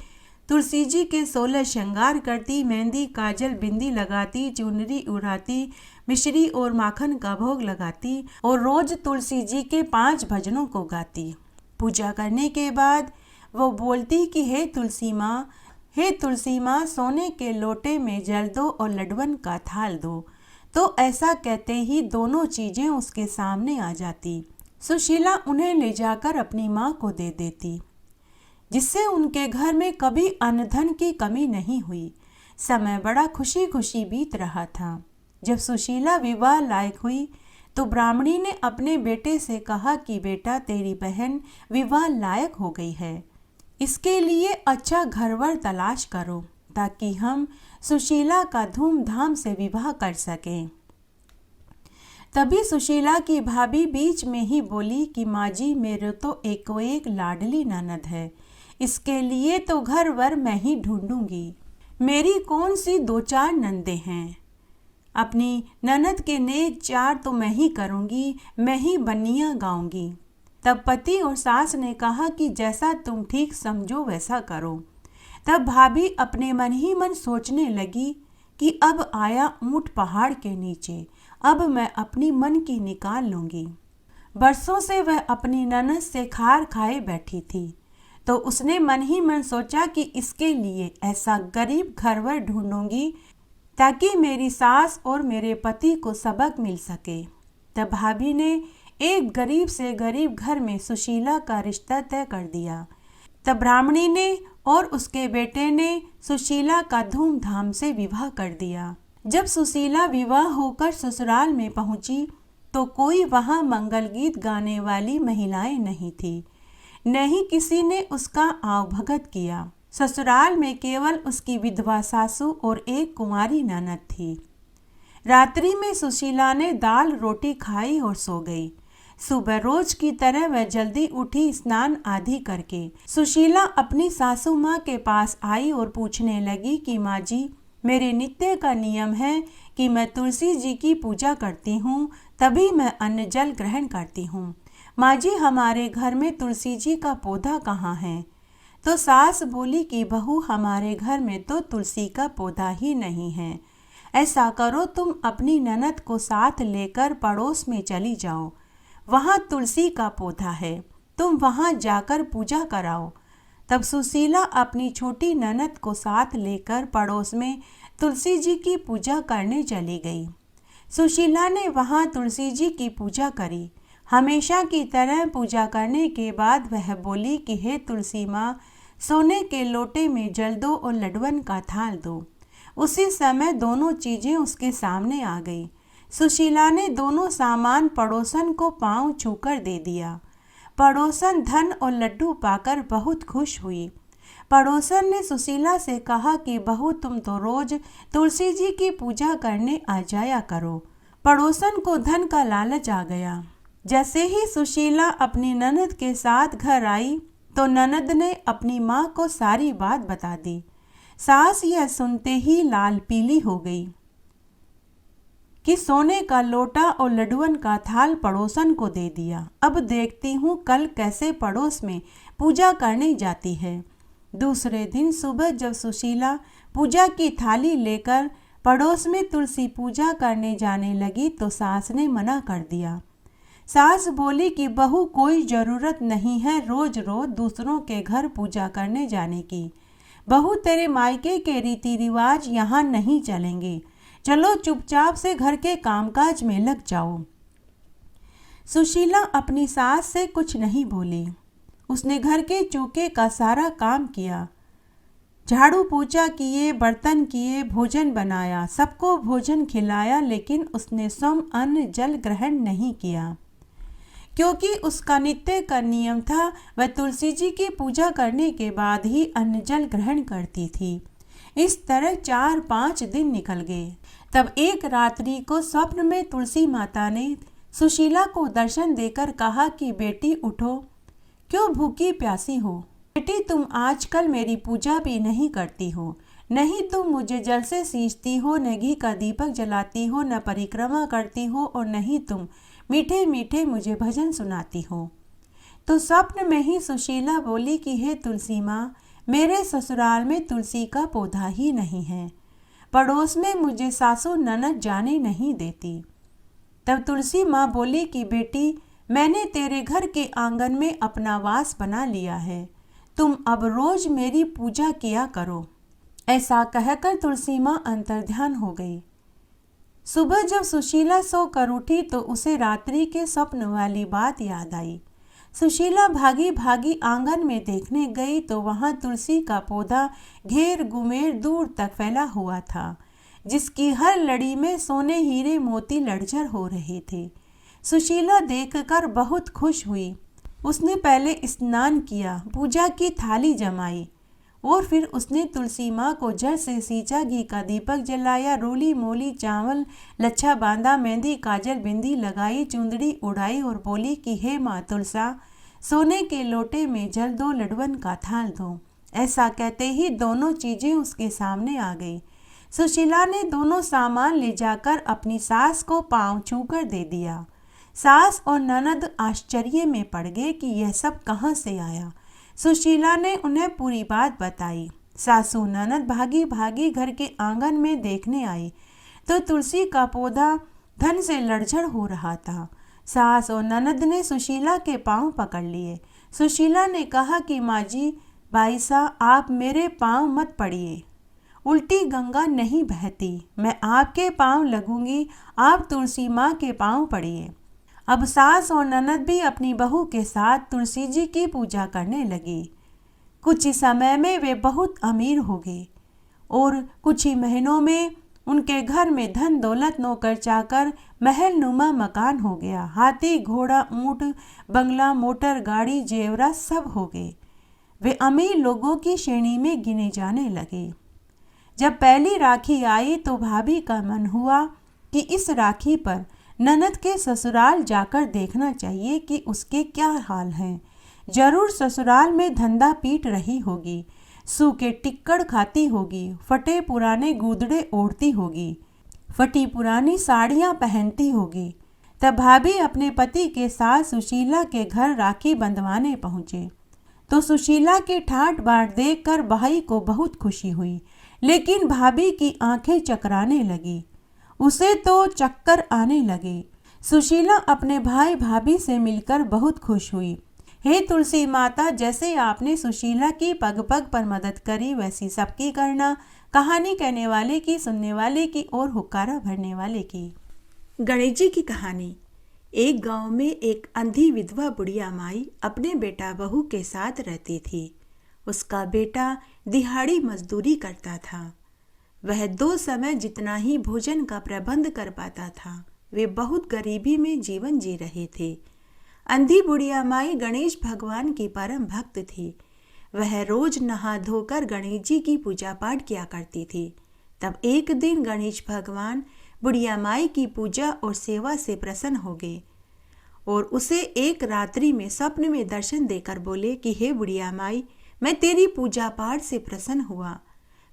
तुलसी जी के 16 श्रृंगार करती, मेहंदी काजल बिंदी लगाती, चुनरी उड़ाती, मिश्री और माखन का भोग लगाती और रोज तुलसी जी के 5 भजनों को गाती। पूजा करने के बाद वो बोलती कि हे तुलसी माँ, सोने के लोटे में जल दो और लड्डवन का थाल दो। तो ऐसा कहते ही दोनों चीजें उसके सामने आ जाती। सुशीला उन्हें ले जाकर अपनी माँ को दे देती, जिससे उनके घर में कभी अन्न धन की कमी नहीं हुई। समय बड़ा खुशी खुशी बीत रहा था। जब सुशीला विवाह लायक हुई तो ब्राह्मणी ने अपने बेटे से कहा कि बेटा, तेरी बहन विवाह लायक हो गई है, इसके लिए अच्छा घरवर तलाश करो ताकि हम सुशीला का धूमधाम से विवाह कर सकें। तभी सुशीला की भाभी बीच में ही बोली कि माँ जी, मेरे तो एकोएक लाडली ननद है, इसके लिए तो घर वर मैं ही ढूंढूंगी। मेरी कौन सी 2-4 नंदे हैं, अपनी ननद के नेक 4 तो मैं ही करूंगी, मैं ही बन्नियाँ गाऊंगी। तब पति और सास ने कहा कि जैसा तुम ठीक समझो वैसा करो। तब भाभी अपने मन ही मन सोचने लगी कि अब आया ऊंट पहाड़ के नीचे, अब मैं अपनी मन की निकाल लूंगी। बरसों से वह अपनी ननद से खार खाए बैठी थी, तो उसने मन ही मन सोचा कि इसके लिए ऐसा गरीब घरवर ढूंढूंगी ताकि मेरी सास और मेरे पति को सबक मिल सके। तब भाभी ने एक गरीब से गरीब घर में सुशीला का रिश्ता तय कर दिया। तब ब्राह्मणी ने और उसके बेटे ने सुशीला का धूमधाम से विवाह कर दिया। जब सुशीला विवाह होकर ससुराल में पहुंची तो कोई वहां मंगल गीत गाने वाली महिलाएं नहीं थी, न ही किसी ने उसका आवभगत किया। ससुराल में केवल उसकी विधवा सासू और एक कुंवारी ननद थी। रात्रि में सुशीला ने दाल रोटी खाई और सो गई। सुबह रोज की तरह वह जल्दी उठी, स्नान आदि करके सुशीला अपनी सासू माँ के पास आई और पूछने लगी कि माँ जी, मेरे नित्य का नियम है कि मैं तुलसी जी की पूजा करती हूँ, तभी मैं अन्न जल ग्रहण करती हूँ। माँ जी, हमारे घर में तुलसी जी का पौधा कहाँ है? तो सास बोली कि बहू, हमारे घर में तो तुलसी का पौधा ही नहीं है। ऐसा करो, तुम अपनी ननद को साथ लेकर पड़ोस में चली जाओ, वहाँ तुलसी का पौधा है, तुम वहाँ जाकर पूजा कराओ। तब सुशीला अपनी छोटी ननद को साथ लेकर पड़ोस में तुलसी जी की पूजा करने चली गई। सुशीला ने वहाँ तुलसी जी की पूजा करी। हमेशा की तरह पूजा करने के बाद वह बोली कि हे तुलसी माँ, सोने के लोटे में जल दो और लड्डवन का थाल दो। उसी समय दोनों चीज़ें उसके सामने आ गई। सुशीला ने दोनों सामान पड़ोसन को पांव छूकर दे दिया। पड़ोसन धन और लड्डू पाकर बहुत खुश हुई। पड़ोसन ने सुशीला से कहा कि बहू, तुम तो रोज तुलसी जी की पूजा करने आ जाया करो। पड़ोसन को धन का लालच आ गया। जैसे ही सुशीला अपनी ननद के साथ घर आई तो ननद ने अपनी माँ को सारी बात बता दी। सास यह सुनते ही लाल पीली हो गई कि सोने का लोटा और लड्डुअन का थाल पड़ोसन को दे दिया। अब देखती हूँ कल कैसे पड़ोस में पूजा करने जाती है। दूसरे दिन सुबह जब सुशीला पूजा की थाली लेकर पड़ोस में तुलसी पूजा करने जाने लगी तो सास ने मना कर दिया। सास बोली कि बहू, कोई ज़रूरत नहीं है रोज रोज दूसरों के घर पूजा करने जाने की। बहू, तेरे मायके के रीति रिवाज यहाँ नहीं चलेंगे, चलो चुपचाप से घर के कामकाज में लग जाओ। सुशीला अपनी सास से कुछ नहीं बोली। उसने घर के चौके का सारा काम किया, झाड़ू पोछा किए, बर्तन किए, भोजन बनाया, सबको भोजन खिलाया, लेकिन उसने स्वयं अन्न जल ग्रहण नहीं किया, क्योंकि उसका नित्य का नियम था वह तुलसी जी की पूजा करने के बाद ही अन्न जल ग्रहण करती थी। इस तरह 4-5 दिन निकल गए। तब एक रात्रि को स्वप्न में तुलसी माता ने सुशीला को दर्शन देकर कहा कि बेटी उठो, क्यों भूखी प्यासी हो? बेटी तुम आजकल मेरी पूजा भी नहीं करती हो, नहीं तुम मुझे जल से सींचती हो, न घी का दीपक जलाती हो, न परिक्रमा करती हो और नहीं तुम मीठे मीठे मुझे भजन सुनाती हो। तो स्वप्न में ही सुशीला बोली कि हे तुलसी माँ, मेरे ससुराल में तुलसी का पौधा ही नहीं है, पड़ोस में मुझे सासू ननद जाने नहीं देती। तब तुलसी माँ बोली कि बेटी मैंने तेरे घर के आंगन में अपना वास बना लिया है, तुम अब रोज मेरी पूजा किया करो। ऐसा कहकर तुलसी माँ अंतर्ध्यान हो गई। सुबह जब सुशीला सोकर उठी तो उसे रात्रि के स्वप्न वाली बात याद आई। सुशीला भागी भागी आंगन में देखने गई तो वहां तुलसी का पौधा घेर गुमेर दूर तक फैला हुआ था, जिसकी हर लड़ी में सोने हीरे मोती लड़झड़ हो रहे थे। सुशीला देखकर बहुत खुश हुई। उसने पहले स्नान किया, पूजा की थाली जमाई और फिर उसने तुलसी माँ को जल से सींचा, घी का दीपक जलाया, रोली मोली चावल लच्छा बांधा, मेहंदी काजल बिंदी लगाई, चुंदड़ी उड़ाई और बोली कि हे माँ तुलसा, सोने के लोटे में जल दो, लडवन का थाल दो। ऐसा कहते ही दोनों चीजें उसके सामने आ गई। सुशीला ने दोनों सामान ले जाकर अपनी सास को पांव छूकर दे दिया। सास और ननद आश्चर्य में पड़ गए कि यह सब कहाँ से आया। सुशीला ने उन्हें पूरी बात बताई। सासू ननद भागी भागी घर के आंगन में देखने आई तो तुलसी का पौधा धन से लड़झड़ हो रहा था। सास और ननद ने सुशीला के पांव पकड़ लिए। सुशीला ने कहा कि माँ जी, भाई साहब, आप मेरे पांव मत पड़िए, उल्टी गंगा नहीं बहती, मैं आपके पांव लगूंगी, आप तुलसी माँ के पांव पड़िए। अब सास और ननद भी अपनी बहू के साथ तुलसी जी की पूजा करने लगी। कुछ ही समय में वे बहुत अमीर हो गए और कुछ ही महीनों में उनके घर में धन दौलत नौकर चाकर महल नुमा मकान हो गया। हाथी घोड़ा ऊंट बंगला मोटर गाड़ी जेवरात सब हो गए। वे अमीर लोगों की श्रेणी में गिने जाने लगे। जब पहली राखी आई तो भाभी का मन हुआ कि इस राखी पर ननद के ससुराल जाकर देखना चाहिए कि उसके क्या हाल हैं। जरूर ससुराल में धंधा पीट रही होगी, सूखे टिक्कड़ खाती होगी, फटे पुराने गुदड़े ओढ़ती होगी, फटी पुरानी साड़ियाँ पहनती होगी। तब भाभी अपने पति के साथ सुशीला के घर राखी बंधवाने पहुँचे तो सुशीला के ठाट बाट देखकर भाई को बहुत खुशी हुई, लेकिन भाभी की आंखें चकराने लगी, उसे तो चक्कर आने लगे। सुशीला अपने भाई भाभी से मिलकर बहुत खुश हुई। हे तुलसी माता, जैसे आपने सुशीला की पग पग पर मदद करी वैसी सबकी करना। कहानी कहने वाले की, सुनने वाले की और हुक्कारा भरने वाले की। गणेश जी की कहानी। एक गांव में एक अंधी विधवा बुढ़िया माई अपने बेटा बहू के साथ रहती थी। उसका बेटा दिहाड़ी मजदूरी करता था। वह 2 समय जितना ही भोजन का प्रबंध कर पाता था। वे बहुत गरीबी में जीवन जी रहे थे। अंधी बुढ़िया माई गणेश भगवान की परम भक्त थी। वह रोज नहा धोकर गणेश जी की पूजा पाठ किया करती थी। तब एक दिन गणेश भगवान बुढ़िया माई की पूजा और सेवा से प्रसन्न हो गए और उसे एक रात्रि में स्वप्न में दर्शन देकर बोले कि हे बुढ़िया माई, मैं तेरी पूजा पाठ से प्रसन्न हुआ।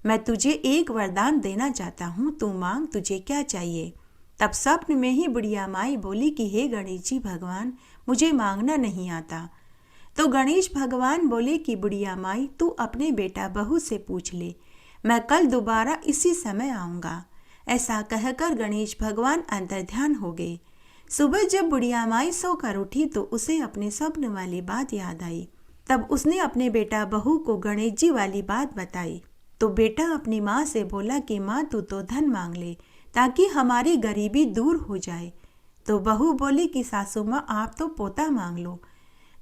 मैं तुझे एक वरदान देना चाहता हूँ, तू मांग, तुझे क्या चाहिए। तब स्वप्न में ही बुढ़िया माई बोली कि हे गणेश जी भगवान, मुझे मांगना नहीं आता। तो गणेश भगवान बोले कि बुढ़िया माई, तू अपने बेटा बहू से पूछ ले, मैं कल दोबारा इसी समय आऊँगा। ऐसा कहकर गणेश भगवान अंतर्ध्यान हो गए। सुबह जब बुढ़िया माई सोकर उठी तो उसे अपने स्वप्न वाली बात याद आई। तब उसने अपने बेटा बहू को गणेश जी वाली बात बताई। तो बेटा अपनी माँ से बोला कि माँ, तू तो धन मांग ले ताकि हमारी गरीबी दूर हो जाए। तो बहू बोली कि सासू माँ, आप तो पोता मांग लो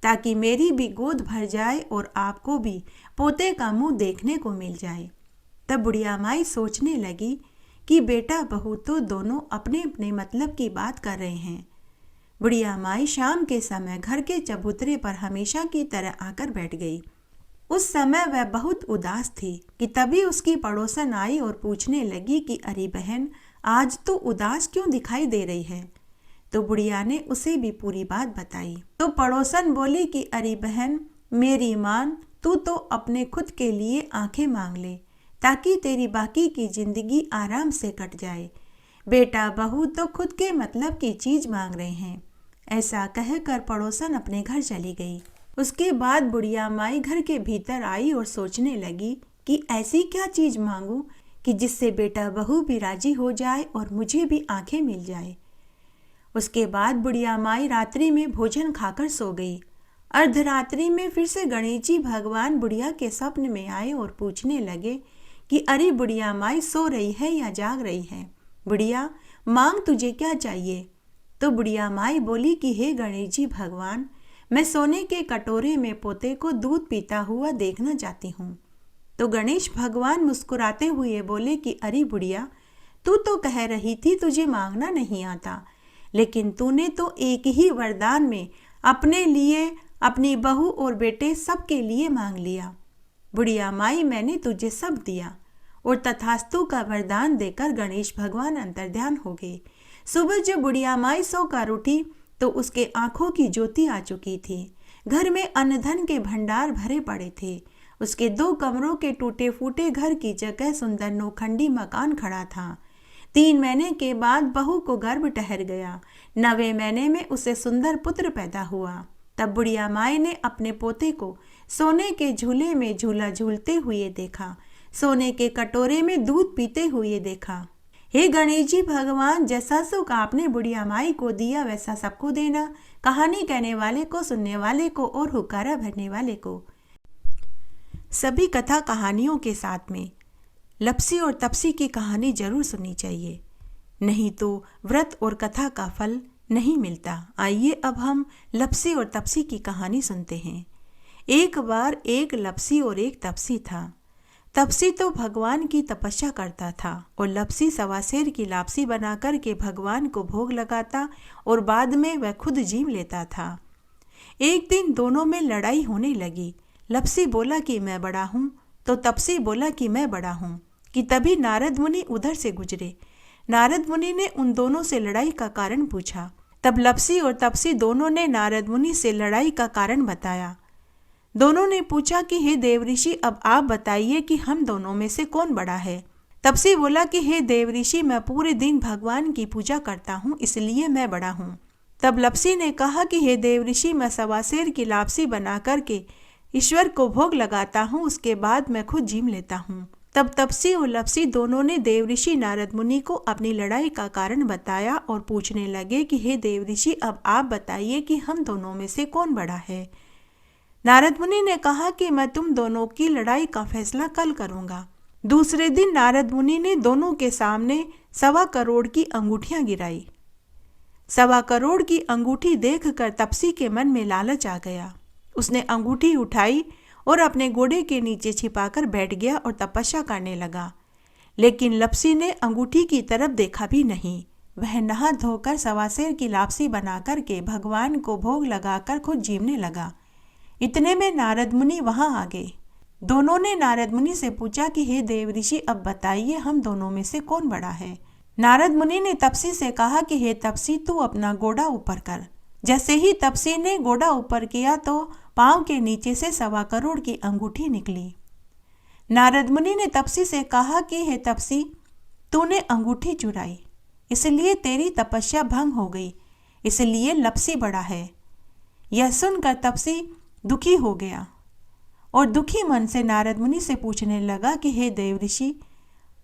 ताकि मेरी भी गोद भर जाए और आपको भी पोते का मुंह देखने को मिल जाए। तब बुढ़िया माई सोचने लगी कि बेटा बहू तो दोनों अपने अपने मतलब की बात कर रहे हैं। बुढ़िया माई शाम के समय घर के चबूतरे पर हमेशा की तरह आकर बैठ गई। उस समय वह बहुत उदास थी कि तभी उसकी पड़ोसन आई और पूछने लगी कि अरे बहन, आज तो उदास क्यों दिखाई दे रही है। तो बुढ़िया ने उसे भी पूरी बात बताई। तो पड़ोसन बोली कि अरे बहन, मेरी मान, तू तो अपने खुद के लिए आंखें मांग ले ताकि तेरी बाकी की जिंदगी आराम से कट जाए। बेटा बहू तो खुद के मतलब की चीज मांग रहे हैं। ऐसा कहकर पड़ोसन अपने घर चली गई। उसके बाद बुढ़िया माई घर के भीतर आई और सोचने लगी कि ऐसी क्या चीज मांगूं कि जिससे बेटा बहू भी राजी हो जाए और मुझे भी आंखें मिल जाए। उसके बाद बुढ़िया माई रात्रि में भोजन खाकर सो गई। अर्धरात्रि में फिर से गणेश जी भगवान बुढ़िया के स्वप्न में आए और पूछने लगे कि अरे बुढ़िया माई, सो रही है या जाग रही है? बुढ़िया, मांग, तुझे क्या चाहिए? तो बुढ़िया माई बोली कि हे गणेश जी भगवान, मैं सोने के कटोरे में पोते को दूध पीता हुआ देखना चाहती हूँ। तो गणेश भगवान मुस्कुराते हुए बोले कि अरे बुढ़िया, तू तो कह रही थी तुझे मांगना नहीं आता, लेकिन तूने तो एक ही वरदान में अपने लिए, अपनी बहू और बेटे सबके लिए मांग लिया। बुढ़िया माई, मैंने तुझे सब दिया। और तथास्तु का वरदान देकर गणेश भगवान अंतर्ध्यान हो गए। सुबह जब बुढ़िया माई सोकर उठी तो उसके आंखों की ज्योति आ चुकी थी। घर में अन्न धन के भंडार भरे पड़े थे। उसके 2 कमरों के टूटे फूटे घर की जगह सुंदर नौखंडी मकान खड़ा था। 3 महीने के बाद बहू को गर्भ ठहर गया। 9वें महीने में उसे सुंदर पुत्र पैदा हुआ। तब बुढ़िया माई ने अपने पोते को सोने के झूले में झूला झूलते हुए देखा, सोने के कटोरे में दूध पीते हुए देखा। हे गणेश जी भगवान, जैसा सुख आपने बुढ़िया माई को दिया वैसा सबको देना। कहानी कहने वाले को, सुनने वाले को और हुक्कारा भरने वाले को। सभी कथा कहानियों के साथ में लप्सी और तपसी की कहानी जरूर सुननी चाहिए, नहीं तो व्रत और कथा का फल नहीं मिलता। आइए अब हम लप्सी और तपसी की कहानी सुनते हैं। एक बार एक लप्सी और एक तपसी था। तपसी तो भगवान की तपस्या करता था और लप्सी सवासेर की लापसी बनाकर के भगवान को भोग लगाता और बाद में वह खुद जीव लेता था। एक दिन दोनों में लड़ाई होने लगी। लप्सी बोला कि मैं बड़ा हूँ, तो तपसी बोला कि मैं बड़ा हूँ। कि तभी नारद मुनि उधर से गुजरे। नारद मुनि ने उन दोनों से लड़ाई का कारण पूछा। तब लप्सी और तपसी दोनों ने नारद मुनि से लड़ाई का कारण बताया। दोनों ने पूछा कि हे देवऋषि, अब आप बताइए कि हम दोनों में से कौन बड़ा है। तपसी बोला कि हे देवऋषि, मैं पूरे दिन भगवान की पूजा करता हूँ, इसलिए मैं बड़ा हूँ। तब लप्सी ने कहा कि हे देवऋषि, मैं सवासेर की लापसी बना करके ईश्वर को भोग लगाता हूँ, उसके बाद मैं खुद जीव लेता हूँ। तब तपसी और लप्सी दोनों ने देवऋषि नारद मुनि को अपनी लड़ाई का कारण बताया और पूछने लगे कि हे देवऋषि, अब आप बताइए कि हम दोनों में से कौन बड़ा है। नारद मुनि ने कहा कि मैं तुम दोनों की लड़ाई का फैसला कल करूंगा। दूसरे दिन नारद मुनि ने दोनों के सामने 1.25 करोड़ की अंगूठियां गिराई। 1.25 करोड़ की अंगूठी देखकर तपसी के मन में लालच आ गया। उसने अंगूठी उठाई और अपने घोड़े के नीचे छिपाकर बैठ गया और तपस्या करने लगा। लेकिन लप्सी ने अंगूठी की तरफ देखा भी नहीं। वह नहा धोकर सवासेर की लापसी बनाकर के भगवान को भोग लगाकर खुद जीवने लगा। इतने में नारद मुनि वहां आ गए। दोनों ने नारद मुनि से पूछा कि हे देवऋषि, अब बताइए हम दोनों में से कौन बड़ा है। नारद मुनि ने तपसी से कहा कि हे तपसी, तू अपना घोड़ा ऊपर कर। जैसे ही तपसी ने घोड़ा ऊपर किया तो पांव के नीचे से 1.25 करोड़ की अंगूठी निकली। नारद मुनि ने तपसी से कहा कि हे तपसी, तूने अंगूठी चुराई, इसलिए तेरी तपस्या भंग हो गई, इसलिए लप्सी बड़ा है। यह सुनकर तपसी दुखी हो गया और दुखी मन से नारद मुनि से पूछने लगा कि हे देवऋषि,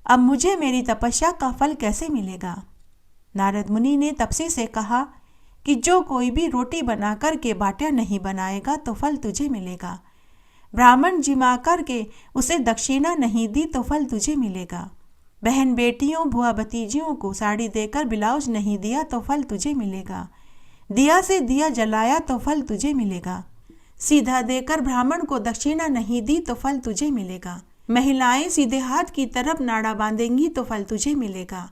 अब मुझे मेरी तपस्या का फल कैसे मिलेगा। नारद मुनि ने तपसी से कहा कि जो कोई भी रोटी बनाकर के बाटियां नहीं बनाएगा तो फल तुझे मिलेगा। ब्राह्मण जिमा करके उसे दक्षिणा नहीं दी तो फल तुझे मिलेगा। बहन बेटियों, बुआ भतीजियों को साड़ी देकर ब्लाउज नहीं दिया तो फल तुझे मिलेगा। दिया से दिया जलाया तो फल तुझे मिलेगा। सीधा देकर ब्राह्मण को दक्षिणा नहीं दी तो फल तुझे मिलेगा। महिलाएं सीधे हाथ की तरफ नाड़ा बांधेंगी तो फल तुझे मिलेगा।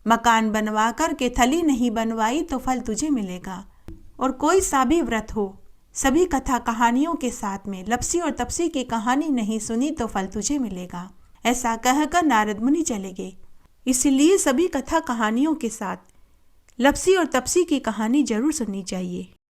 मकान बनवा कर के थली नहीं बनवाई तो फल तुझे मिलेगा। और कोई सा भी व्रत हो, सभी कथा कहानियों के साथ में लपसी और तपसी की कहानी नहीं सुनी तो फल तुझे मिलेगा। ऐसा कहकर नारद मुनि चले गए। इसलिए सभी कथा कहानियों के साथ लपसी और तपसी की कहानी जरूर सुननी चाहिए।